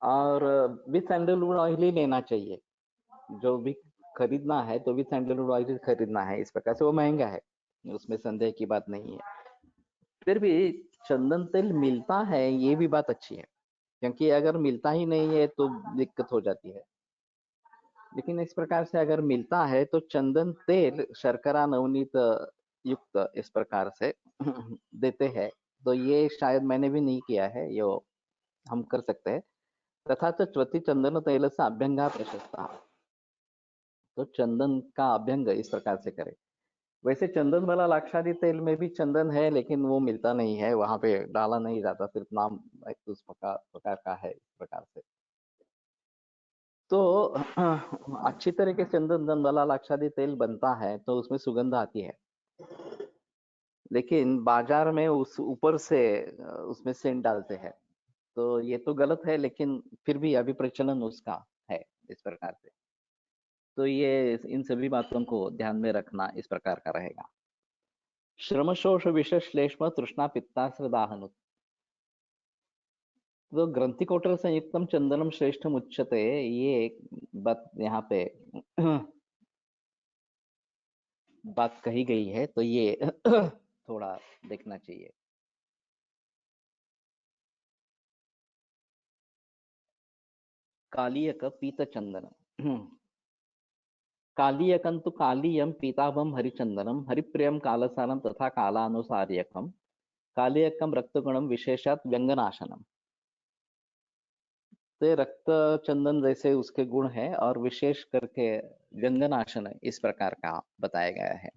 और विथ सैंडलवुड ऑयल ही लेना चाहिए. जो भी खरीदना है तो विथ सैंडलवुड ऑयल ही खरीदना है. इस प्रकार से वो महंगा है, उसमें संदेह की बात नहीं है. फिर भी चंदन तेल मिलता है, ये भी बात अच्छी है, क्योंकि अगर मिलता ही नहीं है तो दिक्कत हो जाती है. लेकिन इस प्रकार से अगर मिलता है तो चंदन तेल शर्करा नवनीत युक्त इस प्रकार से देते हैं. तो ये शायद मैंने भी नहीं किया है, ये हम कर सकते हैं. तथा च च्वति चंदन तैलस्य अभ्यंगा प्रशस्ता. तो चंदन का अभ्यंग इस प्रकार से करें. वैसे चंदन वाला लाक्षादी तेल में भी चंदन है, लेकिन वो मिलता नहीं है, वहां पे डाला नहीं जाता, सिर्फ नाम एक उस प्रकार का है इस प्रकार से. तो अच्छी तरीके से चंदन वाला लाक्षादी तेल बनता है तो उसमें सुगंध आती है, लेकिन बाजार में उस ऊपर से उसमें सेंट डालते हैं. तो ये तो गलत है, लेकिन फिर भी अभी प्रचलन उसका है इस प्रकार से. तो ये इन सभी बातों को ध्यान में रखना इस प्रकार का रहेगा. श्रमशोष विषश्लेष्म तृष्णा पित्तास्त्र दाहनु. तो ग्रंथि कोटर संयुक्तम चंदनम श्रेष्ठम उच्यते, ये एक बात यहाँ पे बात कही गई है, तो ये थोड़ा देखना चाहिए. कालीयक पीत चंदनम. कालीयकं तु कालीयम पीताभम हरिचंदनम हरिप्रियम कालसारम तथा कालानुसार्यकम कालीयकम रक्तगुणम विशेषात व्यंगनाशनम. तो रक्त चंदन जैसे उसके गुण है और विशेष करके व्यंगनाशन इस प्रकार का बताया गया है.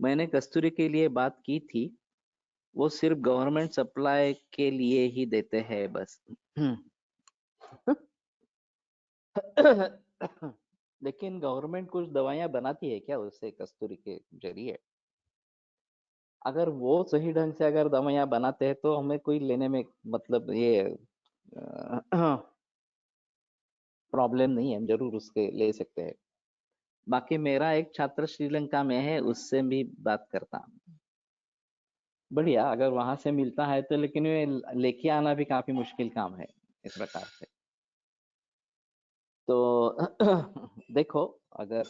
मैंने कस्तूरी के लिए बात की थी, वो सिर्फ गवर्नमेंट सप्लाई के लिए ही देते हैं बस. लेकिन गवर्नमेंट कुछ दवाइयां बनाती है क्या उससे कस्तूरी के जरिए? अगर वो सही ढंग से अगर दवाइयां बनाते हैं तो हमें कोई लेने में मतलब ये प्रॉब्लम नहीं है, हम जरूर उसके ले सकते हैं. बाकी मेरा एक छात्र श्रीलंका में है, उससे भी बात करता. बढ़िया, अगर वहां से मिलता है तो, लेकिन ये लेके आना भी काफी मुश्किल काम है इस प्रकार से. तो देखो, अगर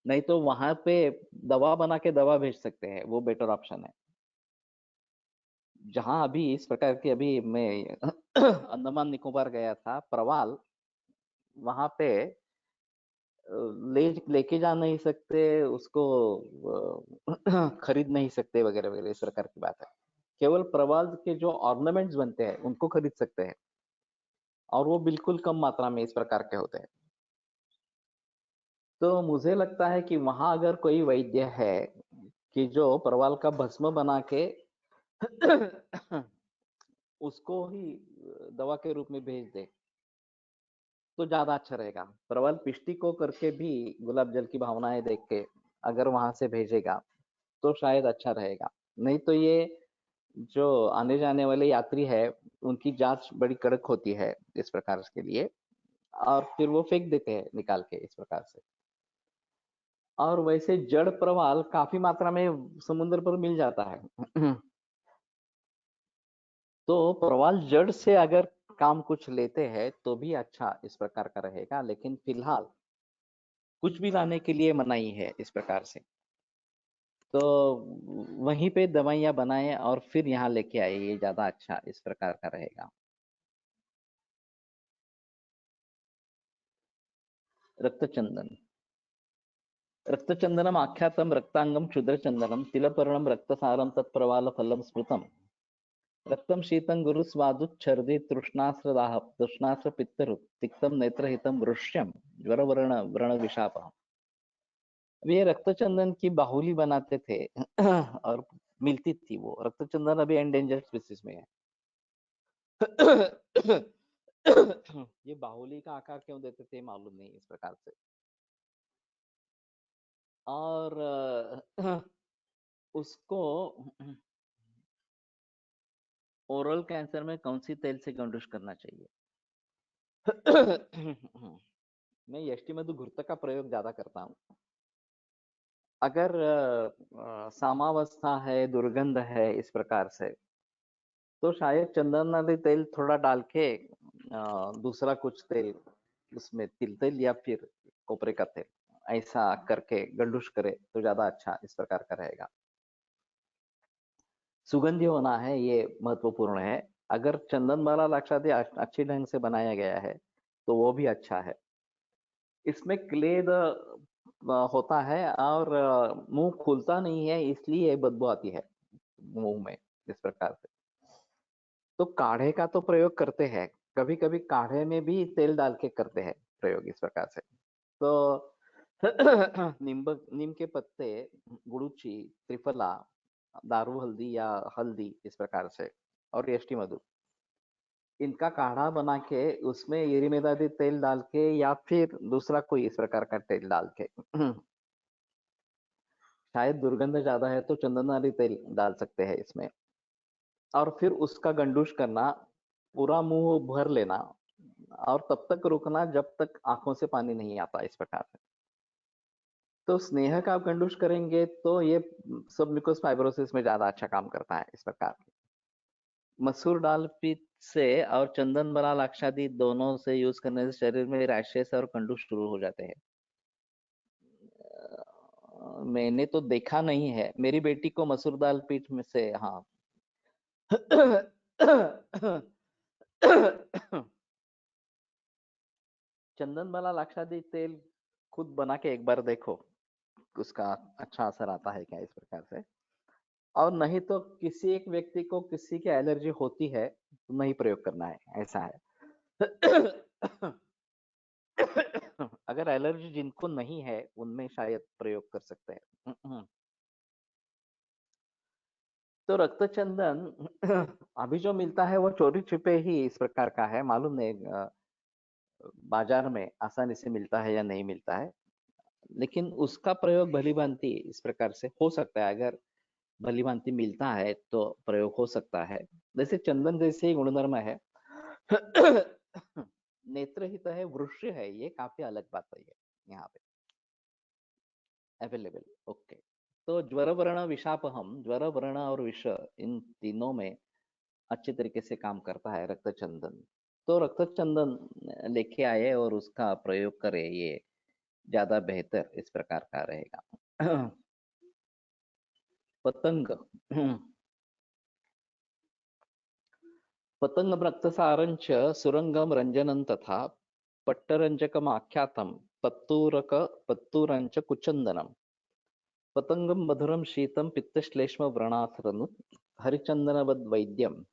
नहीं तो वहां पे दवा बना के दवा भेज सकते हैं, वो बेटर ऑप्शन है. जहां अभी इस प्रकार की, अभी मैं अंडमान निकोबार गया था, प्रवाल, वहां पे लेके जा नहीं सकते उसको, खरीद नहीं सकते वगैरह वगैरह इस प्रकार की बात है. केवल प्रवाल के जो ऑर्नामेंट्स बनते हैं उनको खरीद सकते हैं, और वो बिल्कुल कम मात्रा में इस प्रकार के होते हैं. तो मुझे लगता है कि वहां अगर कोई वैद्य है कि जो प्रवाल का भस्म बना के उसको ही दवा के रूप में भेज दे तो ज्यादा अच्छा रहेगा. प्रबल पिष्टी को करके भी गुलाब जल की भावनाएं देख के अगर वहां से भेजेगा तो शायद अच्छा रहेगा. नहीं तो ये जो आने जाने वाले यात्री है उनकी जांच बड़ी कड़क होती है इस प्रकार के लिए, और फिर वो फेंक देते हैं निकाल के इस प्रकार से. और वैसे जड़ प्रवाल काफी मात्रा में समुद्र पर मिल जाता है. तो प्रवाल जड़ से अगर काम कुछ लेते हैं तो भी अच्छा इस प्रकार का रहेगा, लेकिन फिलहाल कुछ भी लाने के लिए मनाही है इस प्रकार से. तो वहीं पे दवाइयां बनाए और फिर यहाँ लेके आए, ये ज्यादा अच्छा इस प्रकार का रहेगा. रक्तचंदन. रक्तचंदनम आख्यातम रक्तांगम क्षुद्रचंदनम तिलपर्णम रक्तसारम तत्प्रवाल फलम स्मृतम रक्तम शीतं गुरुस्वादुच्छर्दि तृष्णास्त्रदाह तृष्णास्त्र पित्तरुत तिक्तम नेत्रहितम वृष्यम ज्वरवर्ण व्रण विशापः. ये रक्तचंदन की बाहुली बनाते थे और मिलती थी. वो रक्तचंदन अभी एंडेंजर्ड स्पीसीज में है. ये बाहुली का आकार क्यों देते थे मालूम नहीं इस प्रकार से. और उसको ओरल कैंसर में कौन सी तेल से कंडूश करना चाहिए? मैं यष्टि मधु घृत का प्रयोग ज्यादा करता हूँ। अगर सामावस्था है, दुर्गंध है इस प्रकार से, तो शायद चंदन वाली तेल थोड़ा डाल के दूसरा कुछ तेल उसमें तिल तेल या फिर कोपरे का तेल ऐसा करके गंडूश करे तो ज्यादा अच्छा इस प्रकार का रहेगा। सुगंधी होना है ये महत्वपूर्ण है। अगर चंदन वाला लाक्षादी अच्छी ढंग से बनाया गया है तो वो भी अच्छा है। इसमें क्लेद होता है और मुंह खुलता नहीं है, इसलिए बदबू आती है मुंह में इस प्रकार से। तो काढ़े का तो प्रयोग करते हैं, कभी कभी काढ़े में भी तेल डाल के करते हैं प्रयोग इस प्रकार से। तो नीम के पत्ते, गुड़ूची, त्रिफला, दारू हल्दी या हल्दी इस प्रकार से, और यष्टि मधु, इनका काढ़ा बना के उसमें एरीमेदादी तेल डाल के या फिर दूसरा कोई इस प्रकार का तेल डाल के शायद दुर्गंध ज्यादा है तो चंदन वाली तेल डाल सकते हैं इसमें, और फिर उसका गंडूश करना, पूरा मुंह भर लेना और तब तक रुकना जब तक आंखों से पानी नहीं आता इस प्रकार से। तो स्नेह का आप गंडूश करेंगे तो ये सब म्यूकोस फाइब्रोसिस में ज्यादा अच्छा काम करता है इस प्रकार। मसूर दाल पित्त से और चंदन बला लाक्षादी दोनों से यूज करने से शरीर में रैशेस और कंडूस शुरू हो जाते हैं। मैंने तो देखा नहीं है, मेरी बेटी को मसूर दाल पीठ में से, हाँ चंदन वाला लाक्षादी तेल खुद बना के एक बार देखो, उसका अच्छा असर आता है क्या इस प्रकार से। और नहीं तो किसी एक व्यक्ति को किसी की एलर्जी होती है तो नहीं प्रयोग करना है, ऐसा है। अगर एलर्जी जिनको नहीं है उनमें शायद प्रयोग कर सकते हैं। तो रक्त चंदन अभी जो मिलता है वो चोरी छिपे ही इस प्रकार का है, मालूम नहीं बाजार में आसानी से मिलता है या नहीं मिलता है, लेकिन उसका प्रयोग भली भांति इस प्रकार से हो सकता है। अगर भली भांति मिलता है तो प्रयोग हो सकता है। जैसे चंदन जैसे ही गुणधर्म है। नेत्रहित है, वृक्ष है, ये काफी अलग बात है ये यहाँ पे अवेलेबल। ओके, तो ज्वर वर्ण विषापहम, ज्वर वर्ण और विष इन तीनों में अच्छे तरीके से काम करता है रक्त चंदन। तो रक्त चंदन लेके आए और उसका प्रयोग करे, ये ज्यादा बेहतर इस प्रकार का रहेगा। पतंग पतंग रक्तसारंच सुरंगम रंजनं तथा पट्टरंजकम आख्यातम पत्तूरक पत्तूरंच कुचंदनम। पतंगम मधुरम शीतम पित्तश्लेष्म व्रणाथरनु हरिचंदनवद वैद्यम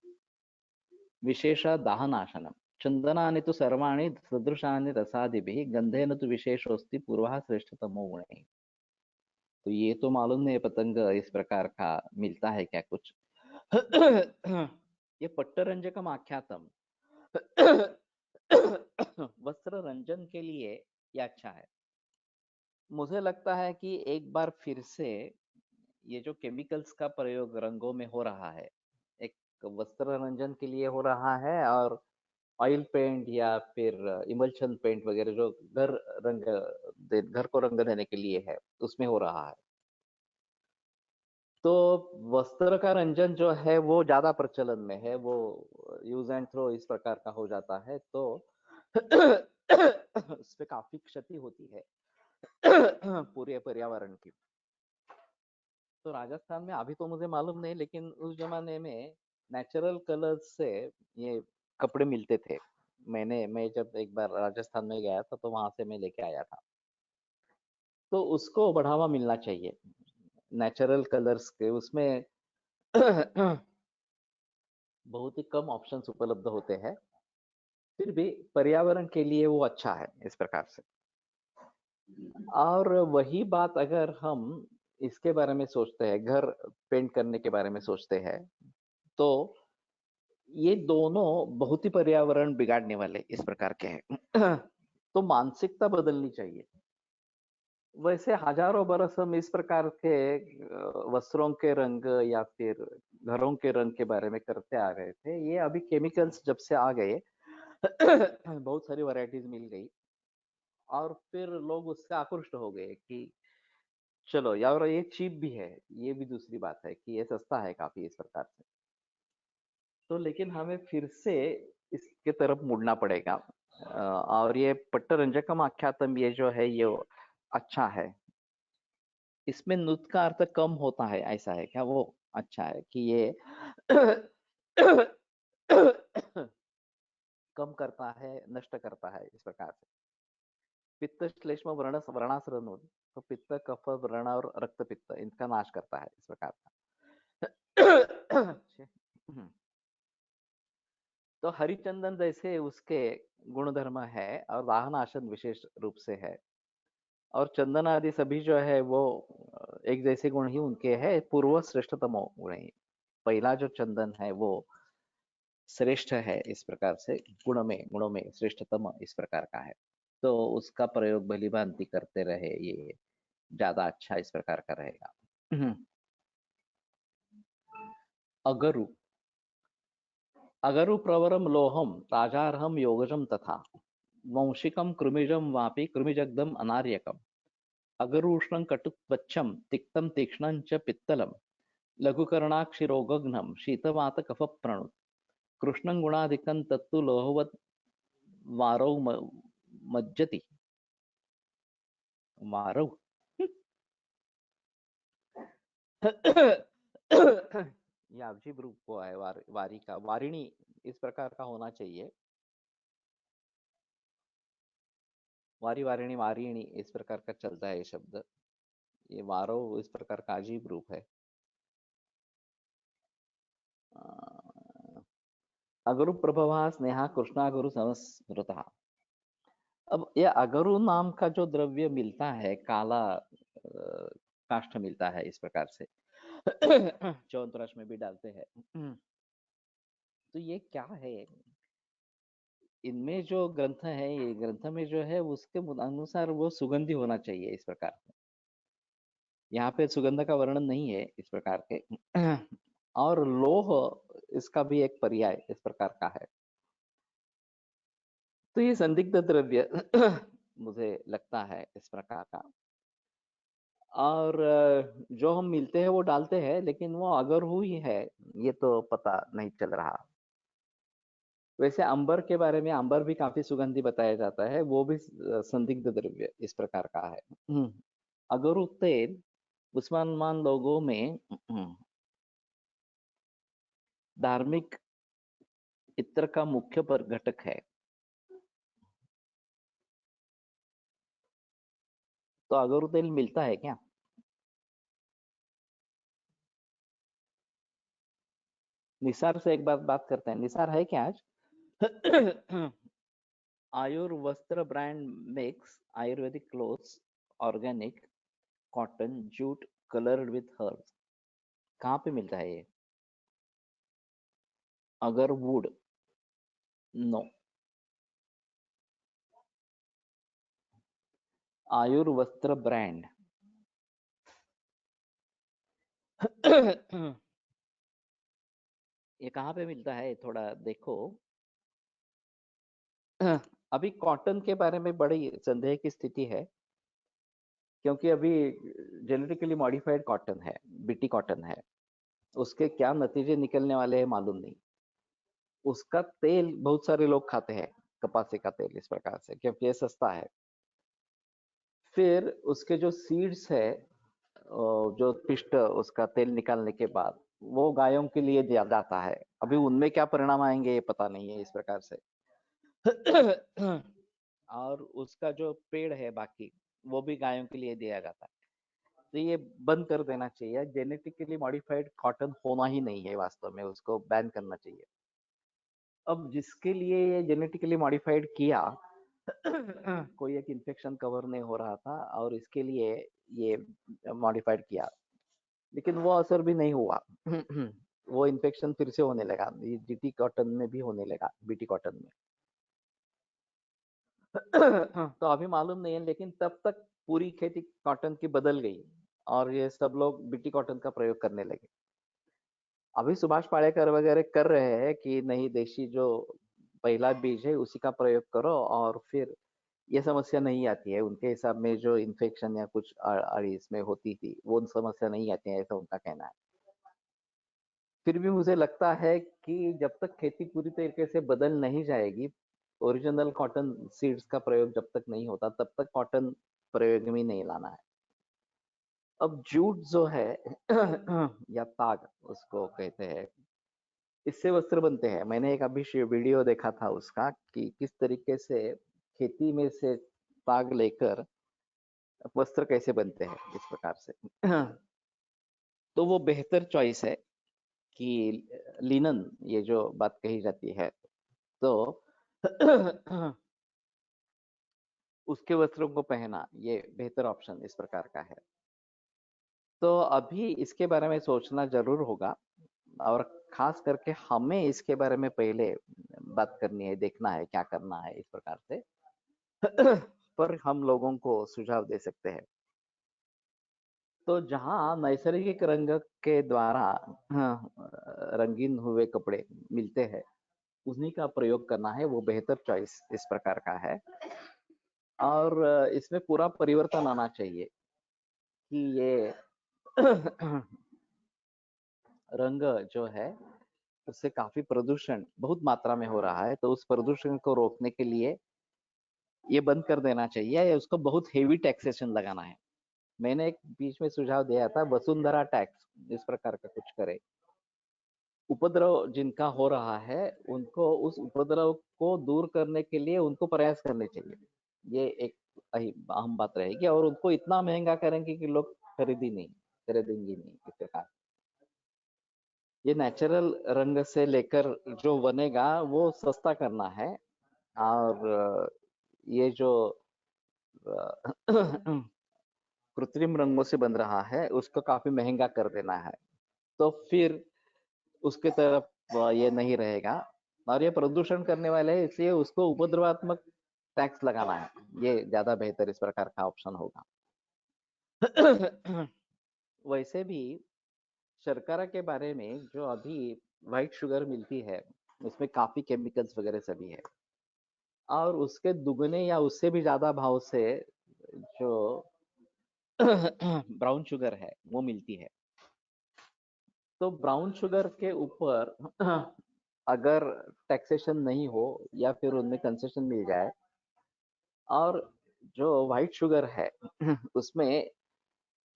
विशेष दाहनाशनम। चंदनानि तु सर्वाणि सदृशानि रसादिभिः गंधेन तु विशेषोस्ति पूर्वः श्रेष्ठतमो गुणैः। तो ये तो मालूम नहीं पतंग इस प्रकार का मिलता है क्या कुछ। ये पट्टरंजकम आख्यातम, वस्त्र रंजन के लिए ये अच्छा है। मुझे लगता है कि एक बार फिर से ये जो केमिकल्स का प्रयोग रंगों में हो रहा है, एक वस्त्र रंजन के लिए हो रहा है और ऑयल पेंट या फिर इमल्शन पेंट वगैरह जो घर को रंग देने के लिए है उसमें हो रहा है। तो वस्त्र का रंजन जो है वो ज्यादा प्रचलन में है, वो यूज एंड थ्रो इस प्रकार का हो जाता है, तो उसपे काफी क्षति होती है पूरे पर्यावरण की। तो राजस्थान में अभी तो मुझे मालूम नहीं, लेकिन उस जमाने में नेचुरल कलर्स से ये कपड़े मिलते थे। मैं जब एक बार राजस्थान में गया था तो वहां से मैं लेके आया था। तो उसको बढ़ावा मिलना चाहिए, नेचुरल कलर्स के। उसमें बहुत ही कम ऑप्शंस उपलब्ध होते हैं, फिर भी पर्यावरण के लिए वो अच्छा है इस प्रकार से। और वही बात अगर हम इसके बारे में सोचते हैं, घर पेंट करने के बारे में सोचते हैं, तो ये दोनों बहुत ही पर्यावरण बिगाड़ने वाले इस प्रकार के हैं। तो मानसिकता बदलनी चाहिए। वैसे हजारों बरस हम इस प्रकार के वस्त्रों के रंग या फिर घरों के रंग के बारे में करते आ रहे थे। ये अभी केमिकल्स जब से आ गए बहुत सारी वैरायटीज मिल गई, और फिर लोग उससे आकृष्ट हो गए कि चलो या, और ये चीप भी है, ये भी दूसरी बात है कि ये सस्ता है काफी इस प्रकार से। तो लेकिन हमें फिर से इसके तरफ मुड़ना पड़ेगा। और ये पट्टरंजकम आख्यातम ये जो है ये अच्छा है। इसमें नुत का अर्थ कम होता है, ऐसा है क्या? वो अच्छा है कि ये कम करता है, नष्ट करता है इस प्रकार से। पित्त श्लेष्म वर्ण वर्णाश्रम, तो पित्त कफ वर्ण और रक्त पित्त इनका नाश करता है इस प्रकार का। तो हरिचंदन जैसे उसके गुणधर्म है और वाहनाशन विशेष रूप से है, और चंदन आदि सभी जो है वो एक जैसे गुण ही उनके है, पूर्व श्रेष्ठतमो गुण ही। पहला जो चंदन है वो श्रेष्ठ है इस प्रकार से, गुणों में श्रेष्ठतम इस प्रकार का है। तो उसका प्रयोग भली भांति करते रहे, ये ज्यादा अच्छा इस प्रकार का रहेगा। अगरु, अगरु प्रवरम लोहम ताजारहम योगजम तथा वंशिकम कृमिजम वापि कृमिजग्धम अनार्यकम अगरूष्णं कटुत्वच्छम तिक्तम तीक्ष्णं च पित्तलम लघुकर्णाक्षिरोगघ्नं शीतवात कफप्रणुत कृष्णं गुणाधिकं तत्तु लोहवत् वारौ मज्जति वारौ। ये अजीब रूप को है वारी का, वारिणी इस प्रकार का होना चाहिए, वारी वारिणी वारिणी इस प्रकार का चलता है ये शब्द। ये वारो इस प्रकार का अजीब रूप है। अगरु प्रभवा स्नेहा कृष्णागुरु संस्मृता। अब ये अगरु नाम का जो द्रव्य मिलता है, काला काष्ठ मिलता है इस प्रकार से। च्यवनप्राश में भी डालते हैं। तो ये क्या है? इनमें जो ग्रंथ है, ये ग्रंथ में जो है उसके अनुसार वो सुगंधी होना चाहिए इस प्रकार से। यहाँ पे सुगंध का वर्णन नहीं है इस प्रकार के। और लोह इसका भी एक पर्याय इस प्रकार का है। तो ये संदिग्ध द्रव्य मुझे लगता है इस प्रकार का। और जो हम मिलते हैं वो डालते हैं, लेकिन वो अगर हुई है ये तो पता नहीं चल रहा। वैसे अंबर के बारे में, अंबर भी काफी सुगंधी बताया जाता है, वो भी संदिग्ध द्रव्य इस प्रकार का है। अगरु तेल मुसलमान लोगों में धार्मिक इत्र का मुख्य पर घटक है। तो अगरु तेल मिलता है क्या? निसार से एक बात करते हैं। निसार है क्या आज? आयुर वस्त्र brand makes Ayurvedic clothes organic cotton jute coloured with herbs. कहाँ पे मिलता है ये? अगर वुड, नो। आयुर वस्त्र ब्रांड। ये कहाँ पे मिलता है थोड़ा देखो। अभी कॉटन के बारे में बड़ी संदेह की स्थिति है, क्योंकि अभी जेनेटिकली मॉडिफाइड कॉटन है, बीटी कॉटन है। उसके क्या नतीजे निकलने वाले हैं मालूम नहीं। उसका तेल बहुत सारे लोग खाते हैं, कपासे का तेल इस प्रकार से, क्योंकि ये सस्ता है। फिर उसके जो सीड्स है, जो पिष्ट उसका तेल निकालने के बाद वो गायों के लिए दिया जाता है। अभी उनमें क्या परिणाम आएंगे ये पता नहीं है इस प्रकार से। और उसका जो पेड़ है बाकी, वो भी गायों के लिए दिया जाता है। तो ये बंद कर देना चाहिए। जेनेटिकली मॉडिफाइड कॉटन होना ही नहीं है वास्तव में, उसको बैन करना चाहिए। अब जिसके लिए ये जेनेटिकली मॉडिफाइड किया, कोई एक इन्फेक्शन कवर नहीं हो रहा था और इसके लिए ये मॉडिफाइड किया, लेकिन वो असर भी नहीं हुआ। वो इन्फेक्शन फिर से होने लगा, ये जीटी कॉटन में भी होने लगा, बीटी कॉटन में। तो अभी मालूम नहीं है, लेकिन तब तक पूरी खेती कॉटन की बदल गई और ये सब लोग बीटी कॉटन का प्रयोग करने लगे। अभी सुभाष पालेकर वगैरह कर रहे हैं कि नहीं, देशी जो पहला बीज है उसी का प्रयोग करो और फिर ये समस्या नहीं आती है उनके हिसाब में। जो इन्फेक्शन या कुछ आड़ी इसमें होती थी वो समस्या नहीं आती है, ऐसा उनका कहना है। फिर भी मुझे लगता है कि जब तक खेती पूरी तरीके से बदल नहीं जाएगी, ओरिजिनल कॉटन सीड्स का प्रयोग जब तक नहीं होता, तब तक कॉटन प्रयोग में नहीं लाना है। अब जूट जो है या ताग उसको कहते हैं, इससे वस्त्र बनते हैं। मैंने एक अभी वीडियो देखा था उसका कि किस तरीके से खेती में से ताग लेकर वस्त्र कैसे बनते हैं इस प्रकार से। तो वो बेहतर चॉइस है कि लिनन, ये जो बात कही जाती है, तो उसके वस्त्रों को पहना ये बेहतर ऑप्शन इस प्रकार का है। तो अभी इसके बारे में सोचना जरूर होगा, और खास करके हमें इसके बारे में पहले बात करनी है, देखना है क्या करना है इस प्रकार से। पर हम लोगों को सुझाव दे सकते हैं। तो जहाँ नैसर्गिक रंग के द्वारा रंगीन हुए कपड़े मिलते हैं, उन्हीं का प्रयोग करना है, वो बेहतर चॉइस इस प्रकार का है। और इसमें पूरा परिवर्तन आना चाहिए कि ये रंग जो है उससे काफी प्रदूषण बहुत मात्रा में हो रहा है, तो उस प्रदूषण को रोकने के लिए ये बंद कर देना चाहिए या उसको बहुत हेवी टैक्सेशन लगाना है। मैंने एक बीच में सुझाव दिया था, वसुंधरा टैक्स इस प्रकार का कुछ करे। उपद्रव जिनका हो रहा है उनको उस उपद्रव को दूर करने के लिए उनको प्रयास करने चाहिए, ये एक अहम बात रहेगी। और उनको इतना महंगा करेंगे कि लोग खरीदेंगे नहीं इस प्रकार। ये नेचुरल रंग से लेकर जो बनेगा वो सस्ता करना है, और ये जो कृत्रिम रंगों से बन रहा है उसको काफी महंगा कर देना है। तो फिर उसके तरफ ये नहीं रहेगा, और ये प्रदूषण करने वाले है, इसलिए उसको उपद्रवात्मक टैक्स लगाना है, ये ज्यादा बेहतर इस प्रकार का ऑप्शन होगा। वैसे भी शर्करा के बारे में जो अभी व्हाइट शुगर मिलती है उसमें काफी केमिकल्स वगैरह सभी है, और उसके दुगने या उससे भी ज्यादा भाव से जो ब्राउन शुगर है वो मिलती है। तो ब्राउन शुगर के ऊपर अगर टैक्सेशन नहीं हो या फिर उनमें कंसेशन मिल जाए, और जो व्हाइट शुगर है उसमें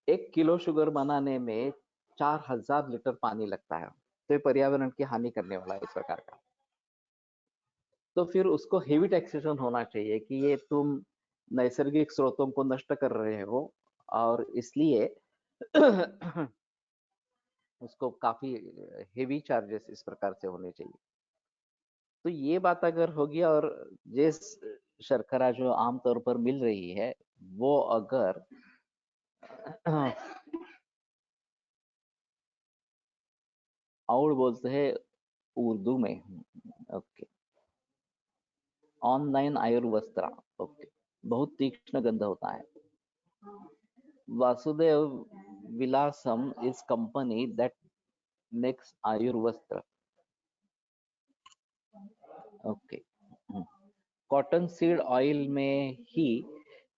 1 किलो शुगर बनाने में 4000 लीटर पानी लगता है, तो ये पर्यावरण की हानि करने वाला है इस प्रकार का। तो फिर उसको हेवी टैक्सेशन होना चाहिए कि ये तुम नैसर्गिक स्रोतों को नष्ट कर रहे हो, और इसलिए उसको काफी हेवी चार्जेस इस प्रकार से होने चाहिए। तो ये बात अगर होगी, और जिस शर्करा जो आमतौर पर मिल रही है वो अगर और बोलते हैं उर्दू में, ओके, ऑनलाइन आयुर्वस्त्रा, ओके, बहुत तीक्ष्ण गंध होता है। Vasudev Vilasam is company that makes Ayurvastra, okay. Cotton seed oil में ही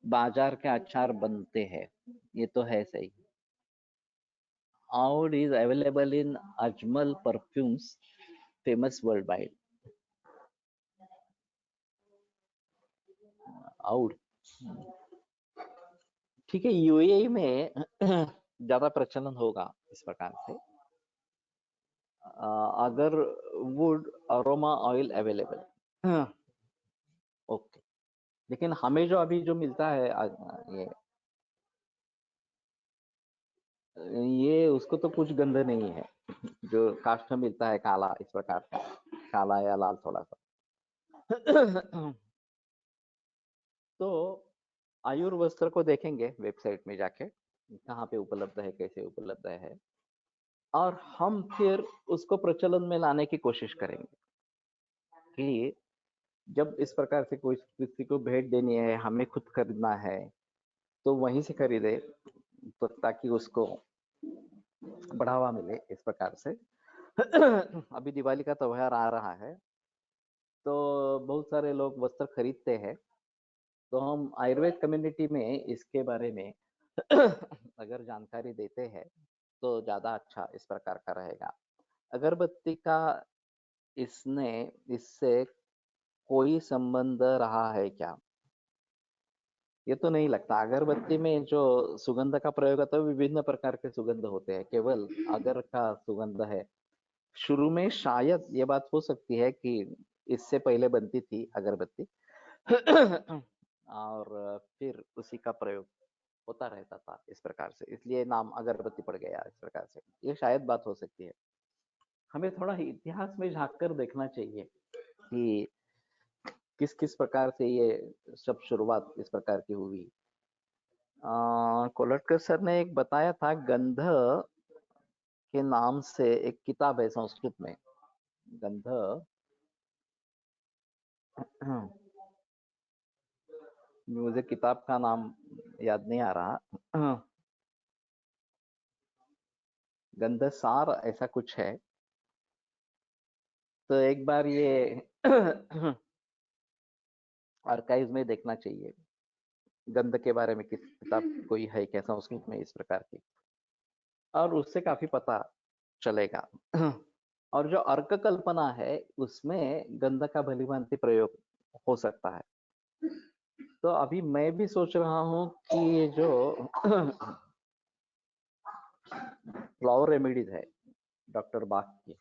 बाजार के अचार बनते हैं, ये तो है सही। Oud is available in Ajmal perfumes, famous worldwide. Oud, ठीक है, यूएई में ज्यादा प्रचलन होगा इस प्रकार से। अगर would aroma oil available, okay. लेकिन हमें जो अभी जो मिलता है ये उसको तो कुछ गंध नहीं है। जो काष्ठ में मिलता है काला इस प्रकार का, काला या लाल थोड़ा सा। तो आयुर्वस्त्र को देखेंगे वेबसाइट में जाके कहाँ पे उपलब्ध है, कैसे उपलब्ध है, और हम फिर उसको प्रचलन में लाने की कोशिश करेंगे कि जब इस प्रकार से कोई किसी को भेंट देनी है, हमें खुद खरीदना है, तो वहीं से खरीदे, तो ताकि उसको बढ़ावा मिले इस प्रकार से। अभी दिवाली का त्योहार आ रहा है, तो बहुत सारे लोग वस्त्र खरीदते हैं, तो हम आयुर्वेद कम्युनिटी में इसके बारे में अगर जानकारी देते हैं तो ज्यादा अच्छा इस प्रकार का रहेगा। अगरबत्ती का इसने इससे कोई संबंध रहा है क्या? ये तो नहीं लगता। अगरबत्ती में जो सुगंध का प्रयोग होता है विभिन्न प्रकार के सुगंध होते हैं, केवल अगर का सुगंध है। शुरू में शायद ये बात हो सकती है कि इससे पहले बनती थी अगरबत्ती और फिर उसी का प्रयोग होता रहता था इस प्रकार से, इसलिए नाम अगरबत्ती पड़ गया इस प्रकार से। ये शायद बात हो सकती है। हमें थोड़ा इतिहास में झांक कर देखना चाहिए कि किस किस प्रकार से ये सब शुरुआत इस प्रकार की हुई। कोलटकर सर ने एक बताया था, गंध के नाम से एक किताब है संस्कृत में, गंध मुझे किताब का नाम याद नहीं आ रहा, गंधसार ऐसा कुछ है। तो एक बार ये आर्काइव में देखना चाहिए, गंध के बारे में किताब कोई है क्या संस्कृत में इस प्रकार की, और उससे काफी पता चलेगा। और जो अर्क कल्पना है उसमें गंध का भलीभांति प्रयोग हो सकता है। तो अभी मैं भी सोच रहा हूँ कि ये जो फ्लावर रेमेडीज है डॉक्टर बाग की,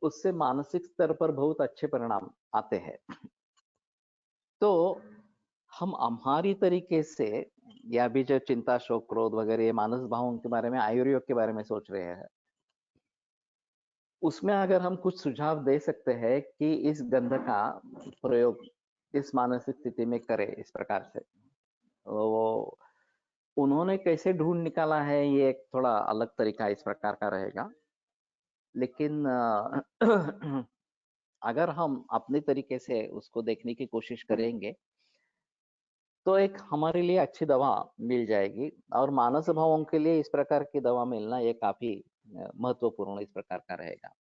उससे मानसिक स्तर पर बहुत अच्छे परिणाम आते हैं। तो हम हमारी तरीके से या भी जो चिंता शोक क्रोध वगैरह ये मानस भावों के बारे में आयुर्योग के बारे में सोच रहे हैं, उसमें अगर हम कुछ सुझाव दे सकते हैं कि इस गंध का प्रयोग इस मानसिक स्थिति में करें इस प्रकार से, वो उन्होंने कैसे ढूंढ निकाला है ये एक थोड़ा अलग तरीका इस प्रकार का रहेगा। लेकिन अगर हम अपने तरीके से उसको देखने की कोशिश करेंगे तो एक हमारे लिए अच्छी दवा मिल जाएगी। और मानस भावों के लिए इस प्रकार की दवा मिलना ये काफी महत्वपूर्ण इस प्रकार का रहेगा।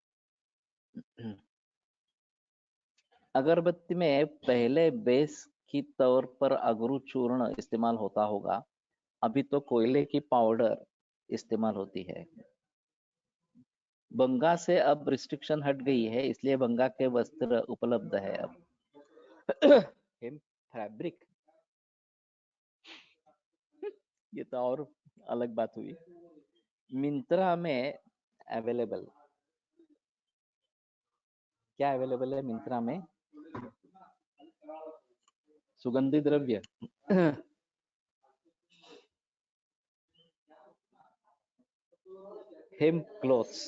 अगरबत्ती में पहले बेस की तौर पर अगरू चूर्ण इस्तेमाल होता होगा, अभी तो कोयले की पाउडर इस्तेमाल होती है। बंगा से अब रिस्ट्रिक्शन हट गई है, इसलिए बंगा के वस्त्र उपलब्ध है अब। फैब्रिक, ये तो और अलग बात हुई। मिंत्रा में अवेलेबल, क्या अवेलेबल है मिंत्रा में? सुगंधित द्रव्य। हेम क्लोथ्स,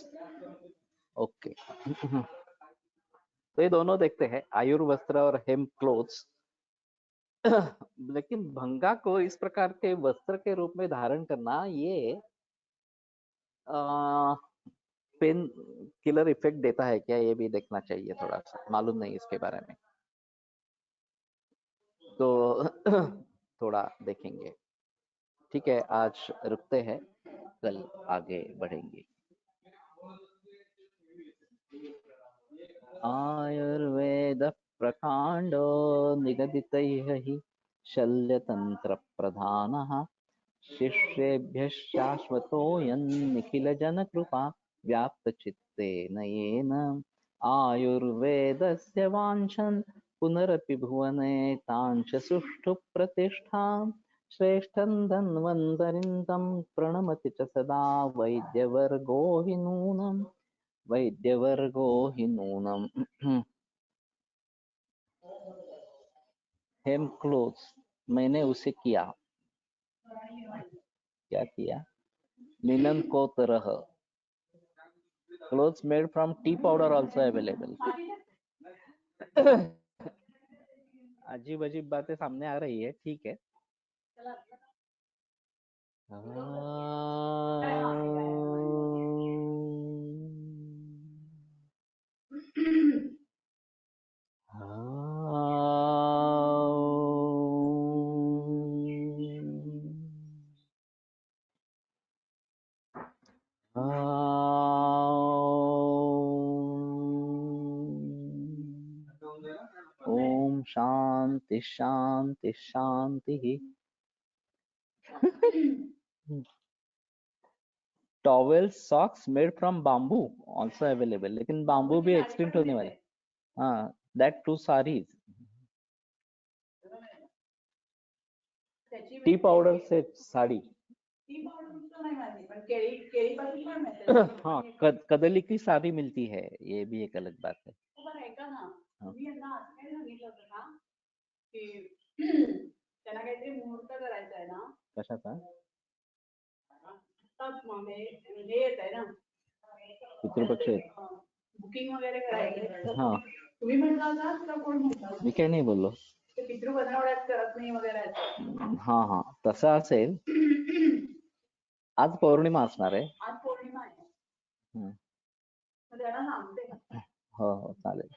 ओके। तो ये दोनों देखते हैं, आयुर्वस्त्र और हेम क्लोथ्स। लेकिन भंगा को इस प्रकार के वस्त्र के रूप में धारण करना, ये पेन किलर इफेक्ट देता है क्या, ये भी देखना चाहिए थोड़ा सा, मालूम नहीं इसके बारे में, तो थोड़ा देखेंगे। ठीक है, आज रुकते हैं, कल आगे बढ़ेंगे। आयुर्वेद प्रकांडो निगदितैः हि शल्यतंत्र प्रधानः, शिष्येभ्यः शाश्वतोऽयं निखिलजनकृपा व्याप्तचित्तेन येन। आयुर्वेदस्य वाञ्छन् पुनरपि भुवने तांश सुष्ठु प्रतिष्ठां, श्रेष्ठं धन्वन्तरिं तं प्रणमति च सदा वैद्यवर्गो हि नूनम्, वैद्यवर्गो हि नूनम्। हेम क्लोथ्स मैंने उसे किया, क्या किया? लिनन को तरह, clothes made from tea powder also available। अजीब अजीब बातें सामने आ रही है, ठीक है। ओम शांति। शांति शांति शांति. Towel socks made from bamboo also available, लेकिन बाम्बू भी एक्सटिंक्ट होने वाले. हाँ, that too saris. Tea powder से साड़ी. हाँ, कदली की साड़ी मिलती है, ये भी एक अलग बात है. हाँ. त्यांना काहीतरी मुहूर्त करायचा आहे ना, कशाचा? हे येत आहे ना, पितृपक्ष. बुकिंग वगैरे करायचं. हाँ, तुम्ही म्हणला होता का कोण म्हणता? मी काय नाही बोललो. ते पितृ बनवण्यात करत नाही वगैरे असं. हा हा, तसं असेल. आज पौर्णिमा असणार आहे. आज पौर्णिमा आहे. हम्म. मग त्यांना सांगते. हो हो, चालेल.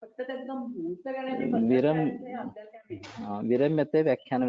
फक्त त्यांचा मुहूर्त करण्याची पद्धत विरम काय आहे ते आपल्याला काय माहिती. विरम्यते व्याख्यान